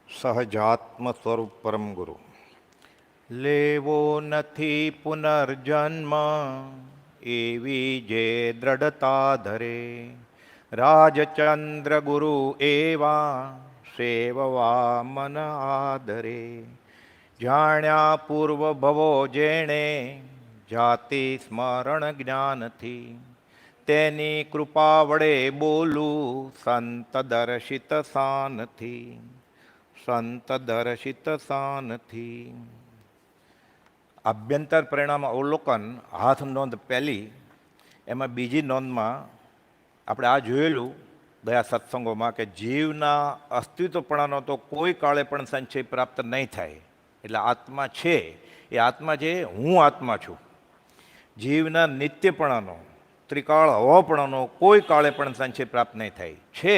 સહજાત્મ સ્વરૂપ પરમ ગુરુ. લેવો નથી પુનર્જન્મ, એવી જે દ્રઢતા ધરે. રાજચંદ્ર ગુરુ એવા, સેવવા મન આદરે. જાણ્યા પૂર્વ ભવો જેણે, જાતિ સ્મરણ જ્ઞાનથી. તેની કૃપા વડે બોલું, સંત દર્શિત સાનથી. સંત દર્શિત સાનથી. આભ્યંતર પરિણામ અવલોકન હાથ નોંધ પહેલી, એમાં બીજી નોંધમાં આપણે આ જોયેલું ગયા સત્સંગોમાં કે જીવના અસ્તિત્વપણાનો તો કોઈ કાળે પણ સંચય પ્રાપ્ત નહીં થાય. એટલે આત્મા છે એ આત્મા છે, હું આત્મા છું. જીવના નિત્યપણાનો, ત્રિકાળ હવાપણાનો કોઈ કાળે પણ સંચય પ્રાપ્ત નહીં થાય. છે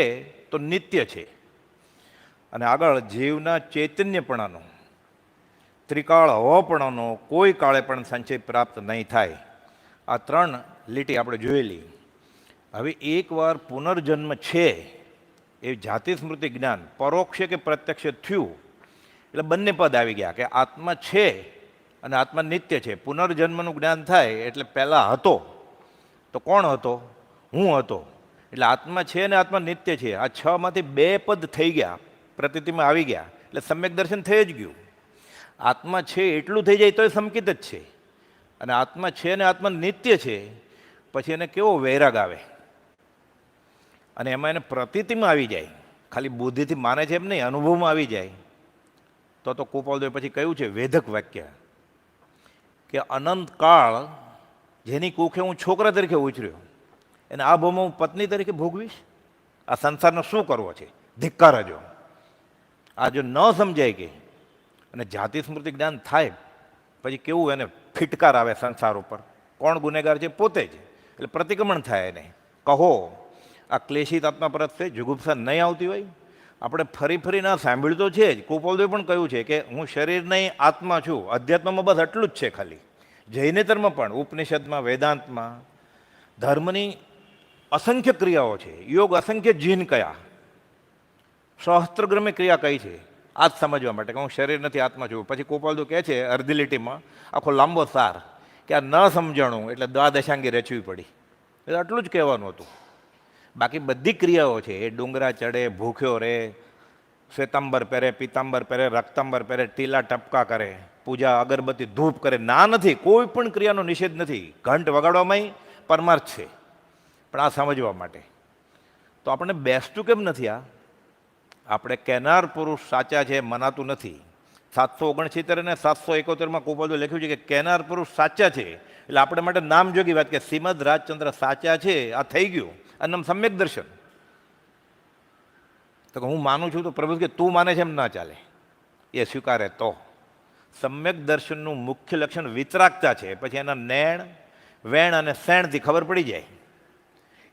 તો નિત્ય છે. અને આગળ જીવના ચૈતન્યપણાનો, ત્રિકાળ હવાપણાનો કોઈ કાળે પણ સંચય પ્રાપ્ત નહીં થાય. આ ત્રણ લીટી આપણે જોયેલી. હવે એકવાર પુનર્જન્મ છે એ જાતિ સ્મૃતિ જ્ઞાન પરોક્ષે કે પ્રત્યક્ષ થયું એટલે બંને પદ આવી ગયા કે આત્મા છે અને આત્મા નિત્ય છે. પુનર્જન્મનું જ્ઞાન થાય એટલે પહેલાં હતો તો કોણ હતો? હું હતો. એટલે આત્મા છે અને આત્મા નિત્ય છે. આ છ માંથી બે પદ થઈ ગયા, પ્રતીતિમાં આવી ગયા એટલે સમ્યક દર્શન થઈ જ ગયું. આત્મા છે એટલું થઈ જાય તો એ સંકિત જ છે. અને આત્મા છે અને આત્મા નિત્ય છે પછી એને કેવો વૈરાગ આવે અને એમાં એને પ્રતીતિમાં આવી જાય. ખાલી બુદ્ધિથી માને છે એમ નહીં, અનુભવમાં આવી જાય. તો કુપાલદેવે પછી કહ્યું છે વેધક વાક્ય કે અનંત કાળ જેની કુખે હું છોકરા તરીકે ઉછર્યો એને આ ભૂમાં હું પત્ની તરીકે ભોગવીશ? આ સંસારનો શું કરવો છે? ધિક્કાર જો. આ જો ન સમજાય કે અને જાતિ સ્મૃતિ જ્ઞાન થાય પછી કેવું એને ફિટકાર આવે સંસાર ઉપર. કોણ ગુનેગાર છે? પોતે જ. એટલે પ્રતિક્રમણ થાય એને. કહો આ ક્લેશિત આત્મા પરત છે, જુગુપ્સા નહીં આવતી હોય. આપણે ફરી ના સાંભળ્યું તો છે જ. કુપાલદેવે પણ કહ્યું છે કે હું શરીર નહીં આત્મા છું. અધ્યાત્મમાં બસ એટલું જ છે ખાલી. જૈનેતરમાં પણ, ઉપનિષદમાં, વેદાંતમાં ધર્મની અસંખ્ય ક્રિયાઓ છે. યોગ અસંખ્ય જીન કયા, સહસ્ત્રગ્રમે ક્રિયા કઈ છે, આ જ સમજવા માટે કે હું શરીર નથી આત્મા છું. પછી કુપાલદેવ કહે છે અર્ધી લીટીમાં આખો લાંબો સાર કે આ ન સમજણું એટલે દ્વાદશાંગી રચવી પડી. એટલે આટલું જ કહેવાનું હતું. બાકી બધી ક્રિયાઓ છે એ ડુંગરા ચડે, ભૂખ્યો રહે, શ્વેતાંબર પહેરે, પિતાંબર પહેરે, રક્તાંબર પહેરે, ટીલા ટપકા કરે, પૂજા અગરબત્તી ધૂપ કરે, ના નથી. કોઈ પણ ક્રિયાનો નિષેધ નથી. ઘંટ વગાડવામાં પરમાર્થ છે. પણ આ સમજવા માટે તો આપણને બેસતું કેમ નથી? આપણે કેનાર પુરુષ સાચા છે મનાતું નથી. 769 અને 771માં કુપાલદેવે લખ્યું છે કે કેનાર પુરુષ સાચા છે. એટલે આપણે માટે નામજોગી વાત કે શ્રીમદ રાજચંદ્ર સાચા છે. આ થઈ ગયું. અને સમ્યક દર્શન તો હું માનું છું તો પ્રભુ કે તું માને છે એમ ના ચાલે. એ સ્વીકારે તો સમ્યક દર્શનનું મુખ્ય લક્ષણ વિતરાગતા છે. પછી એના નેણ, વેણ અને શેણથી ખબર પડી જાય.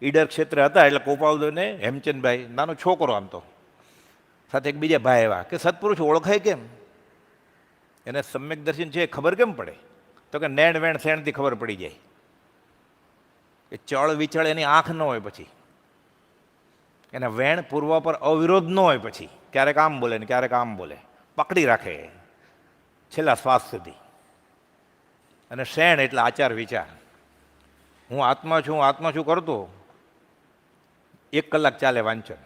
ઈડર ક્ષેત્ર હતા એટલે કુપાલદેવને હેમચંદભાઈ, નાનો છોકરો આમ તો, સાથે એક બીજા ભાઈ એવા કે સત્પુરુષ ઓળખાય કેમ? એને સમ્યક દર્શન છે ખબર કેમ પડે? તો કે નેણ, વેણ, શેણથી ખબર પડી જાય. એ ચળ વિચળ એની આંખ ન હોય, પછી એના વેણ પૂર્વ પર અવિરોધ ન હોય, પછી ક્યારેક આમ બોલે ને ક્યારેક આમ બોલે, પકડી રાખે છેલ્લા શ્વાસ સુધી. અને શેણ એટલે આચાર વિચાર. હું આત્મા છું, આત્મા છું કરતો 1 કલાક ચાલે વાંચન,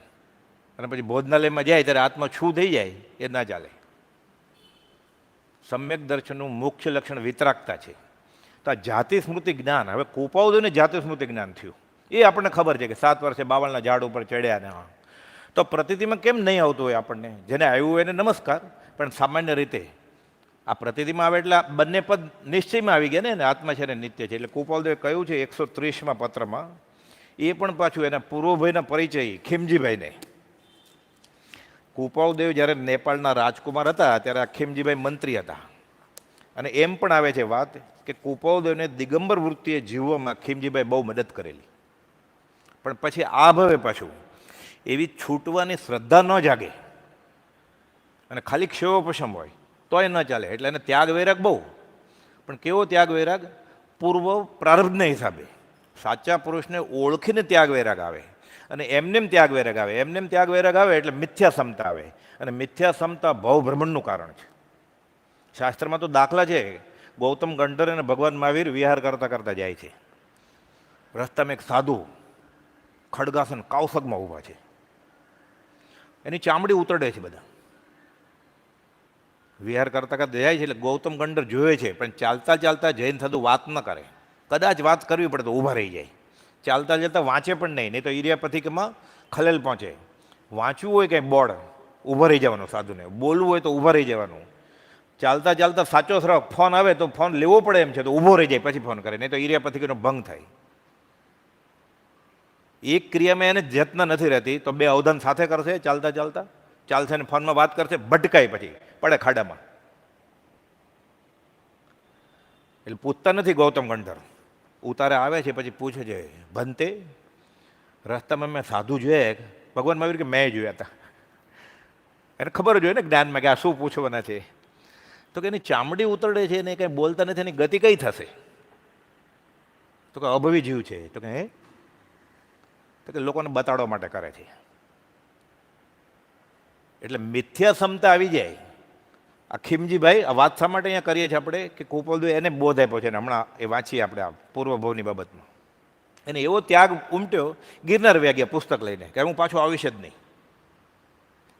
અને પછી ભોજનાલયમાં જાય ત્યારે આત્મા છું થઈ જાય, એ ના ચાલે. સમ્યક દર્શનનું મુખ્ય લક્ષણ વિતરાગતા છે. તો આ જાતિ સ્મૃતિ જ્ઞાન, હવે કુપાલદેવને જાતિ સ્મૃતિ જ્ઞાન થયું એ આપણને ખબર છે કે 7 વર્ષે બાવળના ઝાડ ઉપર ચડ્યા ને. તો પ્રતિતિમાં કેમ નહીં આવતું હોય આપણને? જેને આવ્યું હોય એને નમસ્કાર. પણ સામાન્ય રીતે આ પ્રતિતિમાં આવે એટલે બંને પદ નિશ્ચયમાં આવી ગયા ને, આત્મા છે ને નિત્ય છે. એટલે કુપાલદેવે કહ્યું છે 130માં પત્રમાં, એ પણ પાછું એના પૂર્વભાઈના પરિચય ખીમજીભાઈને. કુપાલદેવ જ્યારે નેપાળના રાજકુમાર હતા ત્યારે આ ખીમજીભાઈ મંત્રી હતા. અને એમ પણ આવે છે વાત કે કુપાલદેવને દિગંબર વૃત્તિએ જીવવામાં ખીમજીભાઈ બહુ મદદ કરેલી. પણ પછી આ ભાવે પાછું એવી છૂટવાની શ્રદ્ધા ન જાગે અને ખાલી ક્ષયોપશમ હોય તોય ન ચાલે. એટલે એને ત્યાગ વૈરાગ બહુ. પણ કેવો ત્યાગ વૈરાગ? પૂર્વ પ્રારબ્ધના હિસાબે. સાચા પુરુષને ઓળખીને ત્યાગ વૈરાગ આવે. અને એમનેમ ત્યાગ વૈરાગ આવે, એમનેમ ત્યાગ વૈરાગ આવે એટલે મિથ્યા સમતા આવે, અને મિથ્યા સમતા ભવભ્રમણનું કારણ છે. શાસ્ત્રમાં તો દાખલા છે, ગૌતમ ગંધર અને ભગવાન મહાવીર વિહાર કરતા કરતા જાય છે, રસ્તામાં એક સાધુ ખડગાસન કાવસગમાં ઊભા છે, એની ચામડી ઉતરડે છે બધા. વિહાર કરતા કરતા જાય છે એટલે ગૌતમ ગંધર જોવે છે, પણ ચાલતા ચાલતા જૈન સાધુ વાત ન કરે, કદાચ વાત કરવી પડે તો ઊભા રહી જાય, ચાલતા ચાલતા વાંચે પણ નહીં તો ઇરિયાપથિકમાં ખલેલ પહોંચે. વાંચવું હોય કંઈ બોર્ડ, ઊભા રહી જવાનું સાધુને, બોલવું હોય તો ઊભા રહી જવાનું. ચાલતા ચાલતા સાચો શ્રક ફોન આવે તો ફોન લેવો પડે એમ છે તો ઊભો રહી જાય પછી ફોન કરે, નહીં તો ઇરિયાપથિકનો ભંગ થાય. એક ક્રિયામાં એને જતન નથી રહેતી તો બે અવધાન સાથે કરશે, ચાલતા ચાલતા ચાલશે ને ફોનમાં વાત કરશે, ભટકાય પછી પડે ખાડામાં. એટલે પૂછતા નથી ગૌતમ ગંધર, ઉતારે આવે છે પછી પૂછે છે, ભંતે રસ્તામાં મેં સાધુ જોયા, ભગવાન મહાવીર કે મેં જોયા હતા. એને ખબર જ હોય ને જ્ઞાનમાં કે આ શું પૂછવાના છે. તો કે એની ચામડી ઉતરડે છે ને કંઈ બોલતા નથી, એની ગતિ કઈ થશે? તો કે અભવી જીવ છે. તો કે હે, તો કે લોકોને બતાડવા માટે કરે છે. એટલે મિથ્યા સમતા આવી જાય. આ ખીમજીભાઈ આ વાત શા માટે અહીંયા કરીએ છીએ આપણે કે કુપોલદેવ એને બોધ આપ્યો છે, ને હમણાં એ વાંચીએ આપણે આ પૂર્વભવની બાબતમાં. એને એવો ત્યાગ ઉમટ્યો, ગિરનાર વ્યા ગયા પુસ્તક લઈને કે હું પાછો આવીશ જ નહીં.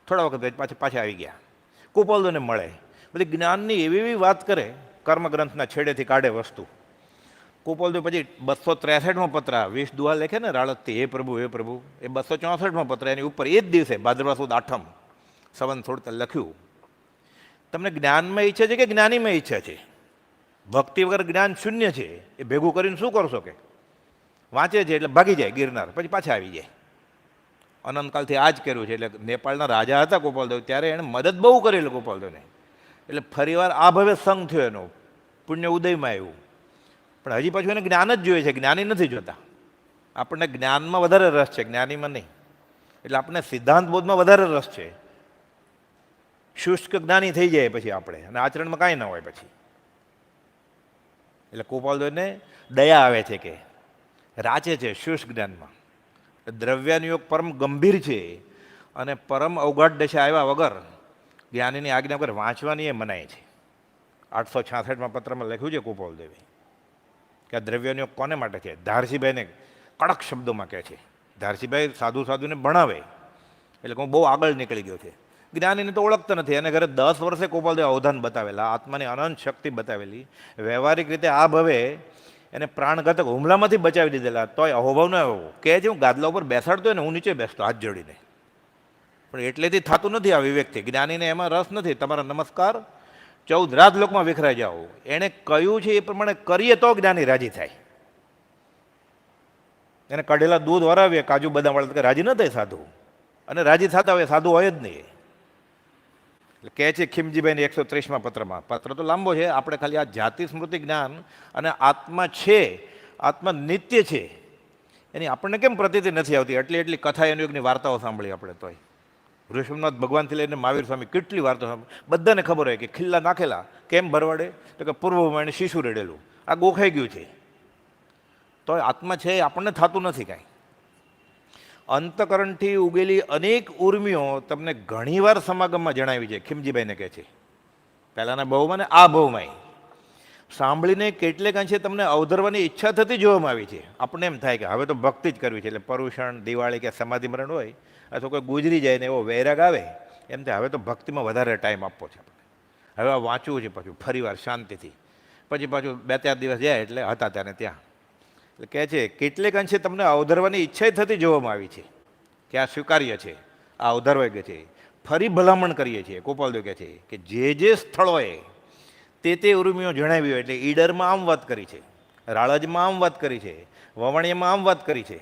થોડા વખત પાછા આવી ગયા, કુપોલદેવને મળે, બધી જ્ઞાનની એવી એવી વાત કરે, કર્મગ્રંથના છેડેથી કાઢે વસ્તુ. કુપોલદેવ પછી 263મો પત્ર, 20 દુઆ લખે ને રાળતથી, હે પ્રભુ હે પ્રભુ, એ 264મો પત્ર એની ઉપર એ જ દિવસે ભાદરવા સુદ 8મ સંવત 16 લખ્યું, તમને જ્ઞાનમાં ઈચ્છા છે કે જ્ઞાનીમાં ઈચ્છા છે? ભક્તિ વગર જ્ઞાન શૂન્ય છે, એ ભેગું કરીને શું કરશો? કે વાંચે છે એટલે ભાગી જાય ગિરનાર, પછી પાછા આવી જાય. અનંતકાલથી આ જ કર્યું છે. એટલે નેપાળના રાજા હતા ગોપાલદેવ, ત્યારે એણે મદદ બહુ કરેલી ગોપાલદેવને, એટલે ફરીવાર આ ભવે સંગ થયો એનો, પુણ્ય ઉદયમાં આવ્યું. પણ હજી પાછું એને જ્ઞાન જ જોઈએ છે, જ્ઞાની નથી જોતા. આપણને જ્ઞાનમાં વધારે રસ છે, જ્ઞાનીમાં નહીં. એટલે આપણને સિદ્ધાંત બોધમાં વધારે રસ છે. શુષ્ક જ્ઞાની થઈ જાય પછી આપણે, અને આચરણમાં કાંઈ ન હોય પછી. એટલે ગોપાલદેવને દયા આવે છે કે રાચે છે શુષ્ક જ્ઞાનમાં. દ્રવ્યાનુયોગ પરમ ગંભીર છે, અને પરમ અવઘાટ દશા આવ્યા વગર, જ્ઞાનીની આજ્ઞા વગર વાંચવાની એ મનાય છે. 866માં પત્રમાં લખ્યું છે ગોપાલદેવે કે આ દ્રવ્યાનુયોગ કોને માટે છે? ધારસીભાઈને કડક શબ્દોમાં કહે છે. ધારસીભાઈ સાધુને ભણાવે, એટલે હું બહુ આગળ નીકળી ગયો છે. જ્ઞાનીને તો ઓળખતા નથી. એને ઘરે 10 વર્ષે ગોપાલદેવ અવધાન બતાવેલા, આત્માની અનંત શક્તિ બતાવેલી, વ્યવહારિક રીતે આ ભવે એને પ્રાણઘાતક હુમલામાંથી બચાવી દીધેલા, તોય અહોભાવ ન આવ્યો. કહે છે હું ગાદલા ઉપર બેસાડતો હોય ને હું નીચે બેસતો હાથ જોડીને, પણ એટલેથી થતું નથી આ વિવેકથી. જ્ઞાનીને એમાં રસ નથી. તમારા નમસ્કાર 14 રાજલોકમાં વિખરાઈ જાઓ. એણે કહ્યું છે એ પ્રમાણે કરીએ તો જ્ઞાની રાજી થાય. એને કાઢેલા દૂધ વરાવીએ કાજુ બદામ વાળા, રાજી ન થાય સાધુ, અને રાજી થતા હોય સાધુ હોય જ નહીં. એટલે કહે છે ખીમજીભાઈની 130મા પત્રમાં, પત્ર તો લાંબો છે, આપણે ખાલી આ જાતિ સ્મૃતિ જ્ઞાન અને આત્મા છે, આત્મા નિત્ય છે, એની આપણને કેમ પ્રતીતિ નથી આવતી? એટલી કથા અનુયોગની વાર્તાઓ સાંભળી આપણે તોય. ઋષભનાથ ભગવાનથી લઈને મહાવીર સ્વામી કેટલી વાર્તાઓ સાંભળી. બધાને ખબર હોય કે ખિલ્લા નાખેલા કેમ ભરવાડે? તો કે પૂર્વમાં એને શીશુ રેડેલું, આ ગોખાઈ ગયું છે. તો આત્મા છે એ આપણને થતું નથી કાંઈ. અંતકરણથી ઉગેલી અનેક ઉર્મિઓ તમને ઘણીવાર સમાગમમાં જણાવી છે. ખીમજીભાઈને કહે છે પહેલાંના બહુમાં ને આ બહુમાંય સાંભળીને કેટલેક અંશે તમને અવધરવાની ઈચ્છા થતી જોવામાં આવી છે. આપણને એમ થાય કે હવે તો ભક્તિ જ કરવી છે. એટલે પરુષણ, દિવાળી કે સમાધિ મરણ હોય અથવા કોઈ ગુજરી જાય ને એવો વૈરાગ આવે, એમ થાય હવે તો ભક્તિમાં વધારે ટાઈમ આપવો છે આપણે, હવે આ વાંચવું છે પાછું ફરીવાર શાંતિથી. પછી પાછું 2-4 દિવસ જાય એટલે હતા ત્યાં ત્યાં. એટલે કહે છે કેટલેક અંશે તમને અવધરવાની ઈચ્છા થતી જોવામાં આવી છે કે આ સ્વીકાર્ય છે, આ અવધરવાઈ ગઈ છે. ફરી ભલામણ કરીએ છીએ. ગોપાલદેવ કહે છે કે જે સ્થળોએ તે ઉર્મિઓ જણાવી હોય, એટલે ઈડરમાં આમ વાત કરી છે, રાળજમાં આમ વાત કરી છે, વવાણીયામાં આમ વાત કરી છે,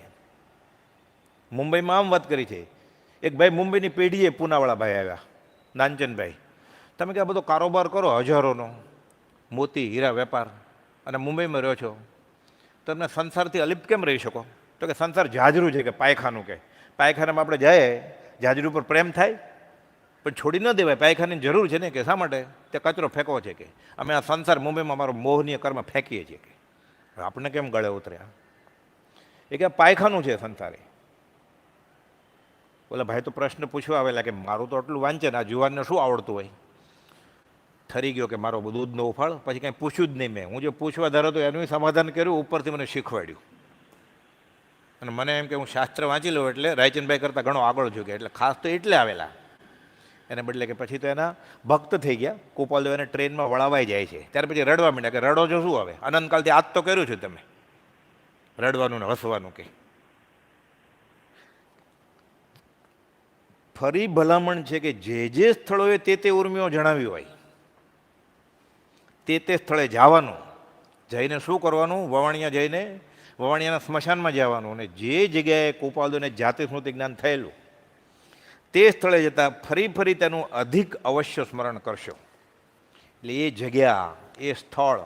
મુંબઈમાં આમ વાત કરી છે. એક ભાઈ મુંબઈની પેઢીએ પૂનાવાળા ભાઈ આવ્યા, નાનચંદભાઈ, તમે કે આ બધો કારોબાર કરો હજારોનો, મોતી હીરા વેપાર, અને મુંબઈમાં રહ્યો છો, તમે સંસારથી અલિપ્ત કેમ રહી શકો? તો કે સંસાર જાજરું છે, કે પાયખાનું, કે પાયખાનામાં આપણે જાય જાજરૂ પર પ્રેમ થાય, પણ છોડી ન દેવાય. પાયખાની જરૂર છે ને, કે શા માટે? તે કચરો ફેંકવો છે, કે અમે આ સંસાર મુંબઈમાં અમારો મોહનીય કર્મ ફેંકીએ છીએ, કે આપણને કેમ ગળે ઉતર્યા? એ કે પાયખાનું છે સંસારે. ઓલા ભાઈ તો પ્રશ્ન પૂછવા આવેલા કે મારું તો આટલું વાંચે ને આ જુવાનને શું આવડતું હોય. ઠરી ગયો કે મારો દૂધનો ઉફાળ, પછી કાંઈ પૂછ્યું જ નહીં મેં. હું જે પૂછવા ધારો તો એનું સમાધાન કર્યું, ઉપરથી મને શીખવાડ્યું. અને મને એમ કે હું શાસ્ત્ર વાંચી લઉં એટલે રાયચંદભાઈ કરતાં ઘણો આગળ છું કે, એટલે ખાસ તો એટલે આવેલા. એને બદલે કે પછી તો એના ભક્ત થઈ ગયા. ગોપાલદેવ એને ટ્રેનમાં વળાવાઈ જાય છે, ત્યારે પછી રડવા માંડ્યા કે રડો છો શું હવે, અનંતકાલથી આજ તો કર્યું છે તમે, રડવાનું ને હસવાનું કે. ફરી ભલામણ છે કે જે સ્થળોએ તે ઉર્મિઓ જણાવી હોય તે સ્થળે જવાનું, જઈને શું કરવાનું, વવાણિયા જઈને વવાણિયાના સ્મશાનમાં જવાનું, અને જે જગ્યાએ ગોપાલદેવને જાતિ સ્મૃતિ જ્ઞાન થયેલું તે સ્થળે જતાં ફરી તેનું અધિક અવશ્ય સ્મરણ કરશો. એટલે એ જગ્યા, એ સ્થળ,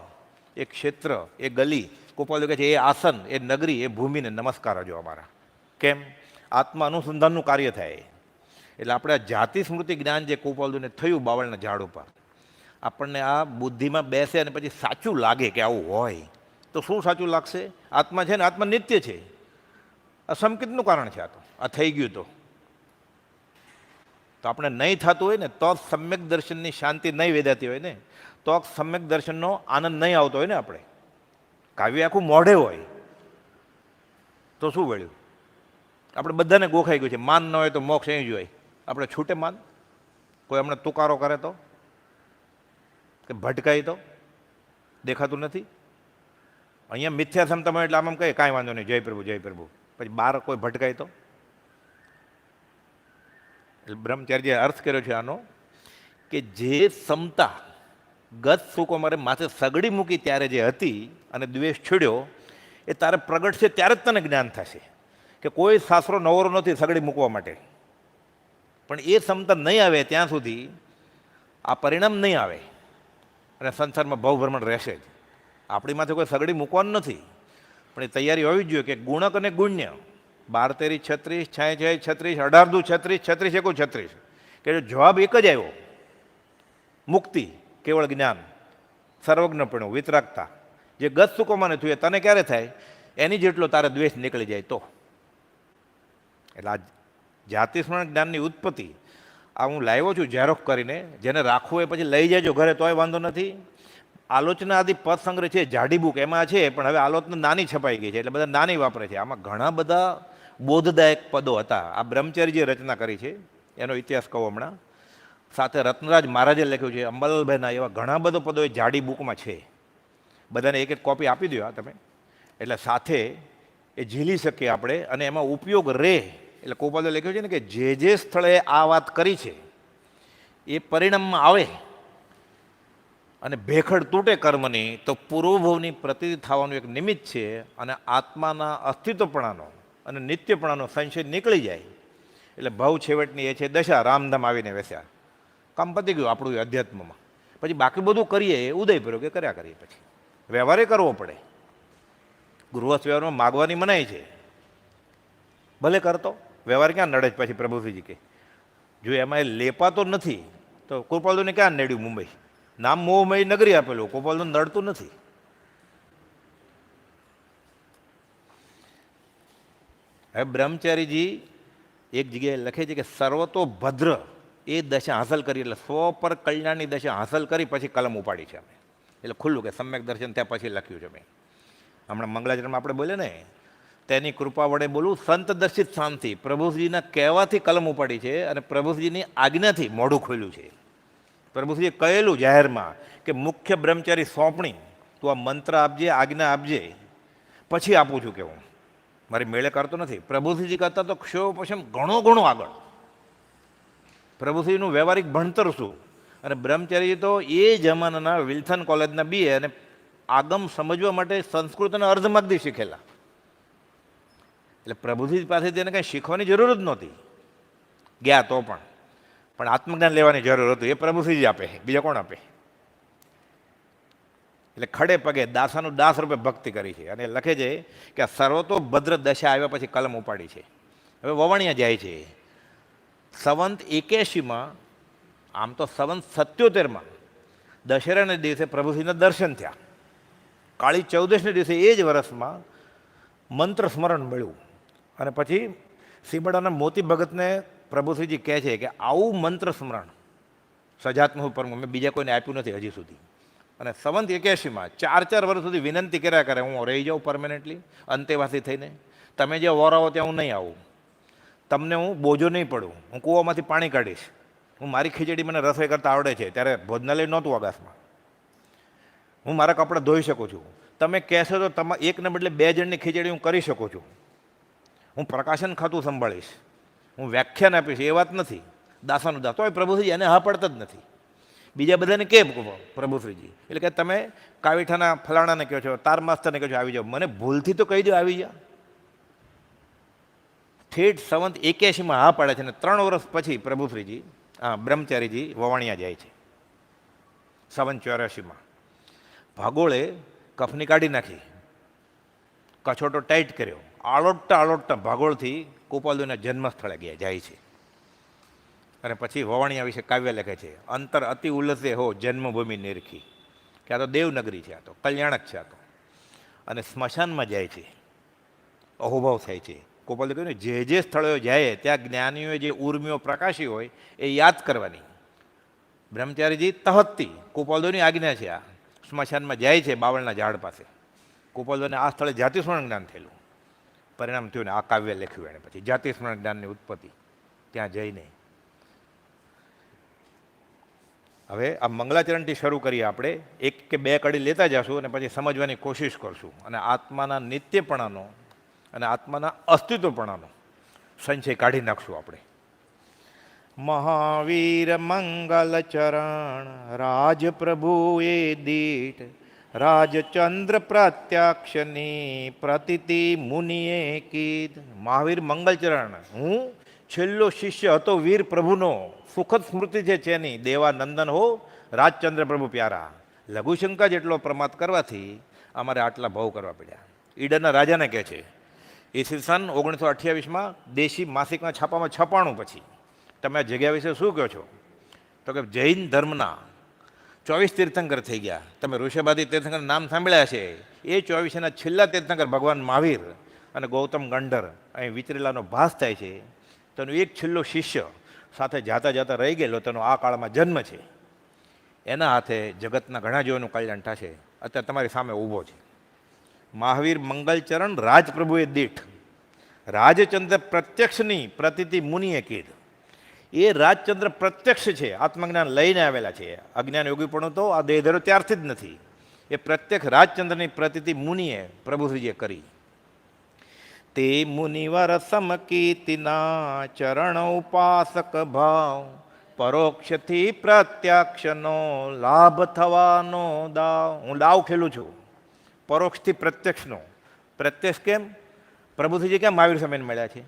એ ક્ષેત્ર, એ ગલી, ગોપાલદેવ કહે છે એ આસન, એ નગરી, એ ભૂમિને નમસ્કાર હજો અમારા. કેમ? આત્મા અનુસંધાનનું કાર્ય થાય. એટલે આપણે આ જાતિ સ્મૃતિ જ્ઞાન જે ગોપાલદેવને થયું બાવળના ઝાડ ઉપર, આપણને આ બુદ્ધિમાં બેસે અને પછી સાચું લાગે કે આવું હોય તો શું સાચું લાગશે? આત્મા છે ને, આત્મા નિત્ય છે. આ સંકિતનું કારણ છે. આ થઈ ગયું તો આપણે નહીં થતું હોય ને, તો સમ્યક દર્શનની શાંતિ નહીં વેદાતી હોય ને, તો સમ્યક દર્શનનો આનંદ નહીં આવતો હોય ને. આપણે કાવ્ય આખું મોઢે હોય તો શું વળ્યું? આપણે બધાને ગોખાઈ ગયું છે, માન ન હોય તો મોક્ષ અહીં જ હોય. આપણે છૂટે માન? કોઈ હમણાં તુકારો કરે તો કે ભટકાય તો દેખાતું નથી. અહીંયા મિથ્યા ક્ષમતા એટલે આમ કહે કાંઈ વાંધો નહીં, જય પ્રભુ જય પ્રભુ, પછી બહાર કોઈ ભટકાય તો. એટલે બ્રહ્મચર્યે અર્થ કર્યો છે આનો કે જે ક્ષમતા ગત સુકો મારે માથે સગડી મૂકી ત્યારે જે હતી અને દ્વેષ છોડ્યો, એ તારે પ્રગટ છે ત્યારે જ તને જ્ઞાન થશે કે કોઈ સાસરો નવરો નથી સગડી મૂકવા માટે. પણ એ ક્ષમતા નહીં આવે ત્યાં સુધી આ પરિણામ નહીં આવે અને સંસારમાં ભવભ્રમણ રહેશે જ. આપણી માથે કોઈ સગડી મૂકવાનું નથી, પણ એ તૈયારી હોવી જ જોઈએ કે ગુણક અને ગુણ્ય 12 તેરી 36, 6 36, 18 દુ 36, 36 એકુ 36, કે જવાબ એક જ આવ્યો, મુક્તિ, કેવળ જ્ઞાન, સર્વજ્ઞપણું, વિતરાગતા. જે ગત સુકોમાં થયું એ તને ક્યારે થાય? એની જેટલો તારે દ્વેષ નીકળી જાય તો. એટલે આ જાતિસ્મરણ જ્ઞાનની ઉત્પત્તિ આ હું લાવ્યો છું ઝેરોક્ષ કરીને. જેને રાખવું હોય પછી લઈ જજો ઘરે, તોય વાંધો નથી. આલોચના આદિ પદ સંગ્રહ છે, જાડી બુક એમાં છે, પણ હવે આલોચના નાની છપાઈ ગઈ છે એટલે બધા નાની વાપરે છે. આમાં ઘણા બધા બોધદાયક પદો હતા. આ બ્રહ્મચર્ય જે રચના કરી છે એનો ઇતિહાસ કહું હમણાં. સાથે રત્નરાજ મહારાજે લખ્યું છે, અંબાલાલભાઈના એવા ઘણા બધા પદો એ જાડી બુકમાં છે. બધાને એક કોપી આપી દો તમે, એટલે સાથે એ ઝીલી શકીએ આપણે અને એમાં ઉપયોગ રહે. એટલે ગોપાલે લખ્યું છે ને કે જે સ્થળે આ વાત કરી છે એ પરિણામમાં આવે અને ભેખડ તૂટે કર્મની, તો પૂર્વભવની પ્રતીતિ થવાનું એક નિમિત્ત છે. અને આત્માના અસ્તિત્વપણાનો અને નિત્યપણાનો સંશય નીકળી જાય એટલે ભવ છેવટની એ છે દશા. રામધામ આવીને વેસ્યા, કામ પતી ગયું આપણું અધ્યાત્મમાં. પછી બાકી બધું કરીએ એ ઉદયપૂર્વક કે કર્યા કરીએ, પછી વ્યવહારે કરવો પડે. ગૃહસ્થ વ્યવહારમાં માગવાની મનાય છે, ભલે કરતો વ્યવહાર ક્યાં નડે છે. પછી પ્રભુશ્રીજી કે જો એમાં એ લેપાતો નથી તો ગોપાલદેવને ક્યાં નડ્યું? મુંબઈ નામ મોહમય નગરી આપેલું, ગોપાલદેવ નડતું નથી. હવે બ્રહ્મચારીજી એક જગ્યાએ લખે છે કે સર્વતો ભદ્ર એ દશા હાંસલ કરી, એટલે સ્વ પર કલ્યાણની દશા હાંસલ કરી પછી કલમ ઉપાડી છે અમે. એટલે ખુલ્લું કે સમ્યક દર્શન ત્યાં પછી લખ્યું છે મેં. હમણાં મંગળાચરણમાં આપણે બોલે ને, તેની કૃપા વડે બોલું સંત દર્શિત શાંતિ, પ્રભુજીના કહેવાથી કલમ ઉપાડી છે અને પ્રભુજીની આજ્ઞાથી મોઢું ખોલ્યું છે. પ્રભુજીએ કહેલું જાહેરમાં કે મુખ્ય બ્રહ્મચારી સોંપણી, તું આ મંત્ર આપજે, આજ્ઞા આપજે, પછી આપું છું કે હું મારી મેળે કરતો નથી. પ્રભુશ્રીજી કરતા તો ક્ષોપશમ ઘણો આગળ. પ્રભુશ્રીનું વ્યવહારિક ભણતર શું, અને બ્રહ્મચારી તો એ જમાનાના વિલ્સન કોલેજના BA અને આગમ સમજવા માટે સંસ્કૃત અને અર્ધમાગધી શીખેલા. એટલે પ્રભુજી પાસેથી એને કાંઈ શીખવાની જરૂર જ નહોતી. ગયા તો પણ આત્મજ્ઞાન લેવાની જરૂર હતું. એ પ્રભુશ્રીજી આપે, બીજા કોણ આપે? એટલે ખડે પગે દાસાનું દાસ રૂપે ભક્તિ કરી છે. અને લખે છે કે આ સર્વતો ભદ્ર દશા આવ્યા પછી કલમ ઉપાડી છે. હવે વવાણિયા જાય છે. સંવંત 81માં, આમ તો સંવંત 77માં દશેરાના દિવસે પ્રભુશ્રીના દર્શન થયા. કાળી ચૌદશના દિવસે એ જ વર્ષમાં મંત્ર સ્મરણ મળ્યું. અને પછી સીમડાના મોતી ભગતને પ્રભુશ્રીજી કહે છે કે આવું મંત્ર સ્મરણ સજાત્મક પર મેં બીજા કોઈને આપ્યું નથી હજી સુધી. અને સંવંત 81માં 4 વર્ષ સુધી વિનંતી કર્યા કરે હું રહી જાઉં પરમેનન્ટલી અંતેવાસી થઈને, તમે જે વોરાવો ત્યાં હું નહીં આવું, તમને હું બોજો નહીં પડું, હું કૂવામાંથી પાણી કાઢીશ, હું મારી ખીચડી મને રસોઈ કરતાં આવડે છે, ત્યારે ભોજનાલય નહોતું આકાશમાં, હું મારા કપડાં ધોઈ શકું છું, તમે કહેશો તો એકને બદલે 2 જણની ખીચડી હું કરી શકું છું, હું પ્રકાશન ખાતું સંભાળીશ, હું વ્યાખ્યાન આપીશ, એ વાત નથી દાસાનું દાસ. તો પ્રભુશ્રીજી એને હા પડતા જ નથી. બીજા બધાને કે પ્રભુશ્રીજી એટલે કે તમે કાવીઠાના ફલાણાને કહો છો, તાર માસ્તરને કહો છો આવી જાઓ, મને ભૂલથી તો કહી દો આવી જા. ઠેઠ સંવંત 81માં હા પાડે છે અને 3 વર્ષ પછી પ્રભુશ્રીજી બ્રહ્મચારીજી વવાણિયા જાય છે. સંવંત 84માં ભાગોળે કફની કાઢી નાખી, કછોટો ટાઈટ કર્યો, આળોટતા ભાગોળથી ગોપાલદેવના જન્મસ્થળે ગયા જાય છે. અને પછી વવાણિયા વિશે કાવ્ય લખે છે, અંતર અતિ ઉલ્લસે હો જન્મભૂમિ નિરખી, કે આ તો દેવનગરી છે, આ તો કલ્યાણક છે, આ તો. અને સ્મશાનમાં જાય છે, અહોભાવ થાય છે. ગોપાલદેવ કહ્યું ને જે સ્થળોએ જાય ત્યાં જ્ઞાનીઓએ જે ઉર્મિઓ પ્રકાશી હોય એ યાદ કરવાની. બ્રહ્મચારીજી તહત્તી ગોપાલદેવની આજ્ઞા છે. આ સ્મશાનમાં જાય છે બાવળના ઝાડ પાસે. ગોપાલદેવને આ સ્થળે જાતિસ્મરણ જ્ઞાન થયેલું, પરિણામ થયું ને આ કાવ્ય લખ્યું એણે પછી જાતિસ્મરણ જ્ઞાનની ઉત્પત્તિ ત્યાં જઈને. હવે આ મંગલાચરણથી શરૂ કરીએ આપણે, 1 કે 2 કડી લેતા જશું અને પછી સમજવાની કોશિશ કરશું અને આત્માના નિત્યપણાનો અને આત્માના અસ્તિત્વપણાનો સંશય કાઢી નાખશું આપણે. મહાવીર મંગલ ચરણ રાજપ્રભુ એ દીઠ, રાજચંદ્ર પ્રત્યક્ષની પ્રતિતિ મુનિએ કીધ. મહાવીર મંગલચરણ, હું છેલ્લો શિષ્ય હતો વીર પ્રભુનો, સુખદ સ્મૃતિ છે જેની, દેવાનંદન હો રાજચંદ્ર પ્રભુ પ્યારા. લઘુશંકા જેટલો પ્રમાદ કરવાથી અમારે આટલા ભાવ કરવા પડ્યા. ઈડરના રાજાને કહે છે, ઈસવીસન 1928માં દેશી માસિકના છાપામાં 96 પછી તમે આ જગ્યા વિશે શું કહો છો? તો કે જૈન ધર્મના 24 તીર્થંકર થઈ ગયા. તમે ઋષભાદી તીર્થંકર નામ સાંભળ્યા છે, એ 24ના છેલ્લા તીર્થંકર ભગવાન મહાવીર અને ગૌતમ ગંડર અહીં વિચરેલાનો ભાસ થાય છે. તેનો એક છેલ્લો શિષ્ય સાથે જાતા જાતા રહી ગયેલો, તેનો આ કાળમાં જન્મ છે, એના હાથે જગતના ઘણા જીવોનું કલ્યાણ થશે. અત્યારે તમારી સામે ઊભો છે મહાવીર મંગલચરણ રાજપ્રભુએ દીઠ, રાજચંદ્ર પ્રત્યક્ષની પ્રતિતિ મુનિએ કીધ. એ રાજચંદ્ર પ્રત્યક્ષ છે, આત્મજ્ઞાન લઈને આવેલા છે. અજ્ઞાન યોગી પણ તો આ દેહધરો ત્યારથી જ નથી. એ પ્રત્યક્ષ રાજચંદ્રની પ્રતિતિ મુનિએ પ્રભુશ્રીજીએ કરી. તે મુનિવર સમકીર્તિના ચરણ ઉપાસક ભાવ, પરોક્ષથી પ્રત્યક્ષનો લાભ થવાનો દાવ. હું દાવ ખેલું છું પરોક્ષથી પ્રત્યક્ષનો. પ્રત્યક્ષ કેમ? પ્રભુશ્રીજી કેમ મહાવીર સમયને મળ્યા છે?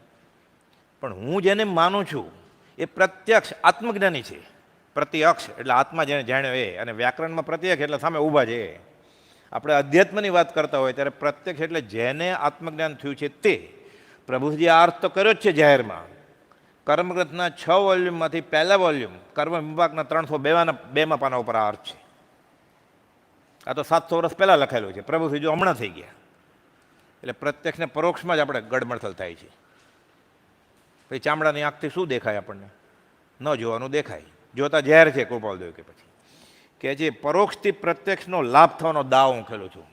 પણ હું જેને માનું છું એ પ્રત્યક્ષ આત્મજ્ઞાની છે. પ્રત્યક્ષ એટલે આત્મા જેને જાણ્યો એ, અને વ્યાકરણમાં પ્રત્યક્ષ એટલે સામે ઊભા છે. આપણે અધ્યાત્મની વાત કરતા હોય ત્યારે પ્રત્યક્ષ એટલે જેને આત્મજ્ઞાન થયું છે તે. પ્રભુજી આ અર્થ તો કર્યો જ છે જાહેરમાં. કર્મગ્રંથના 6 વોલ્યુમમાંથી પહેલા વોલ્યુમ કર્મ વિભાગના 302માં પાના ઉપર આ અર્થ છે. આ તો 700 વર્ષ પહેલાં લખાયેલું છે. પ્રભુશ્રીજી હમણાં થઈ ગયા. એટલે પ્રત્યક્ષને પરોક્ષમાં જ આપણે ગડમડથલ થાય છે. પછી ચામડાની આંખથી શું દેખાય આપણને? ન જોવાનું દેખાય, જોતા ઝેર છે. કૃપાલદેવ કે પછી કે જે પરોક્ષથી પ્રત્યક્ષનો લાભ થવાનો દાવ હું ખેલું છું.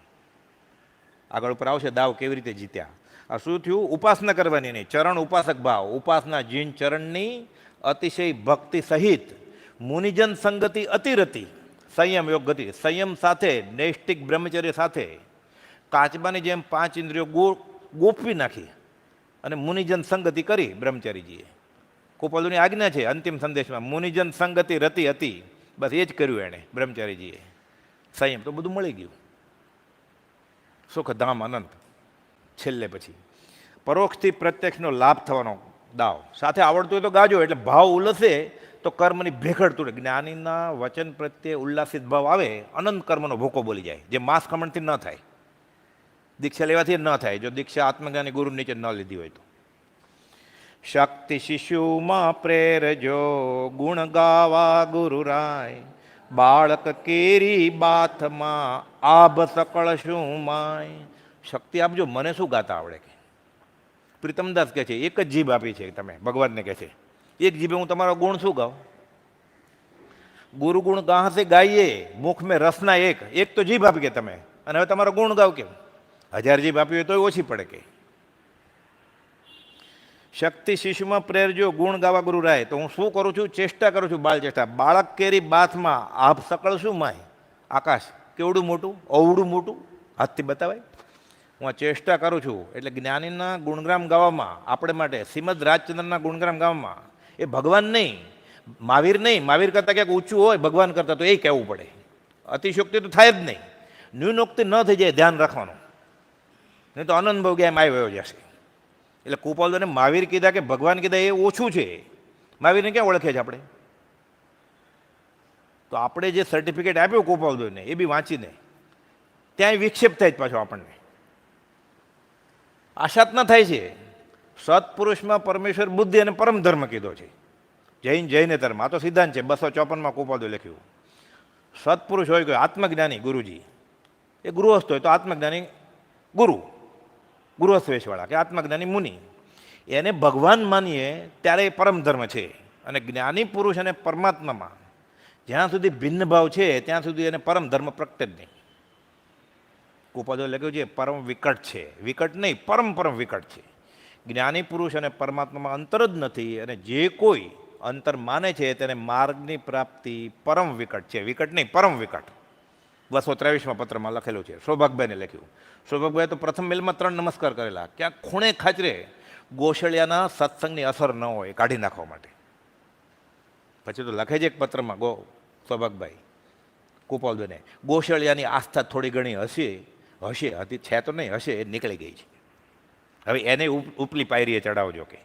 આગળ ઉપર આવશે દાવ કેવી રીતે જીત્યા. આ શું થયું? ઉપાસના કરવાની નહીં, ચરણ ઉપાસક ભાવ. ઉપાસના જીન ચરણની અતિશય ભક્તિ સહિત, મુનિજન સંગતિ અતિરતિ, સંયમ યોગ ગતિ. સંયમ સાથે, નૈષ્ટિક બ્રહ્મચર્ય સાથે કાચબાની જેમ 5 ઇન્દ્રિયો ગોપવી નાખી અને મુનિજન સંગતિ કરી બ્રહ્મચારીજીએ. ગોપાલની આજ્ઞા છે અંતિમ સંદેશમાં, મુનિજન સંગતિ રતિ હતી. બસ એ જ કર્યું એણે બ્રહ્મચારીજીએ. સંયમ તો બધું મળી ગયું, સુખધામ અનંત. છેલ્લે પછી પરોક્ષથી પ્રત્યક્ષનો લાભ થવાનો દાવ. સાથે આવડતું હોય તો ગાજો, એટલે ભાવ ઉલ્લસે તો કર્મની ભેખડ તૂટે. જ્ઞાનીના વચન પ્રત્યે ઉલ્લાસિત ભાવ આવે, અનંત કર્મનો ભૂકો બોલી જાય, જે માંસ ખમણથી ન થાય, દીક્ષા લેવાથી ન થાય, જો દીક્ષા આત્મજ્ઞાની ગુરુ નીચે ન લીધી હોય તો. શક્તિ શિશુમાં પ્રેરજો, ગુણ ગાવા ગુરુ રાય, બાળક કેરી બાથમાં આભ સકળ શું માય. શક્તિ આપજો, મને શું ગાતા આવડે કે. પ્રીતમદાસ કહે છે એક જ જીભ આપી છે તમે ભગવાનને કહે છે, એક જીભે હું તમારો ગુણ શું ગાઉં? ગુરુ ગુણ ગાહસે ગાઈએ, મુખ મેં રસના એક તો જીભ આપી કે તમે, અને હવે તમારો ગુણ ગાવ કેમ? 1000 જીભ આપી હોય તો ઓછી પડે કે. શક્તિ શિશુમાં પ્રેરજો ગુણ ગાવા ગુરુ રાય. તો હું શું કરું છું? ચેષ્ટા કરું છું, બાળ ચેષ્ટા. બાળક કેરી બાથમાં આપ સકળ શું માય. આકાશ કેવડું મોટું, અવડું મોટું, હાથથી બતાવાય. હું આ ચેષ્ટા કરું છું. એટલે જ્ઞાનીના ગુણગ્રામ ગાવામાં આપણે માટે, શ્રીમદ રાજચંદ્રના ગુણગ્રામ ગાવામાં એ ભગવાન નહીં, મહાવીર નહીં, મહાવીર કરતાં ક્યાંક ઊંચું હોય ભગવાન કરતાં તો એ કહેવું પડે. અતિશોક્તિ તો થાય જ નહીં. ન્યૂનોક્તિ ન થઈ જાય, ધ્યાન રાખવાનું, નહીં તો આનંદ ભાવ ગયા આવ્યો જશે. એટલે કૃપાલદેવને મહાવીર કીધા કે ભગવાન કીધા એ ઓછું છે. મહાવીરને ક્યાં ઓળખીએ છીએ આપણે? તો આપણે જે સર્ટિફિકેટ આપ્યું કૃપાલદેવને એ બી વાંચીને ત્યાં વિક્ષેપ થાય જ પાછો આપણને. આશાત ન થાય છે. સત્પુરુષમાં પરમેશ્વર બુદ્ધિ અને પરમ ધર્મ કીધો છે. જૈન ધર્મ આ તો સિદ્ધાંત છે. 254માં કૃપાલદેવ લખ્યું. સત્પુરુષ હોય કે આત્મજ્ઞાની ગુરુજી, એ ગૃહસ્થ હોય તો આત્મજ્ઞાની ગૃહસ્થ વેશવાળા કે આત્મજ્ઞાની મુનિ, એને ભગવાન માનીએ ત્યારે એ પરમ ધર્મ છે. અને જ્ઞાની પુરુષ અને પરમાત્મામાં જ્યાં સુધી ભિન્ન ભાવ છે ત્યાં સુધી એને પરમ ધર્મ પ્રગટે જ નહીં. કૃપાલદેવ લખ્યું છે પરમ વિકટ છે. વિકટ નહીં, પરમ વિકટ છે. જ્ઞાની પુરુષ અને પરમાત્મામાં અંતર જ નથી. અને જે કોઈ અંતર માને છે તેને માર્ગની પ્રાપ્તિ પરમ વિકટ છે. વિકટ નહીં, પરમ વિકટ. 223માં પત્રમાં લખેલું છે. સૌભાગભાઈને લખ્યું. સૌભાગભાઈ તો પ્રથમ મેલમાં 3 નમસ્કાર કરેલા. ક્યાંક ખૂણે ખાચરે ગોશળિયાના સત્સંગની અસર ન હોય કાઢી નાખવા માટે. પછી તો લખે છે એક પત્રમાં સૌભાગભાઈ કૃપાલદેવને, ગોશળિયાની આસ્થા થોડી ઘણી હતી છે તો નહીં, હશે એ નીકળી ગઈ છે. હવે એને ઉપલી પાયરીએ ચડાવજો કે.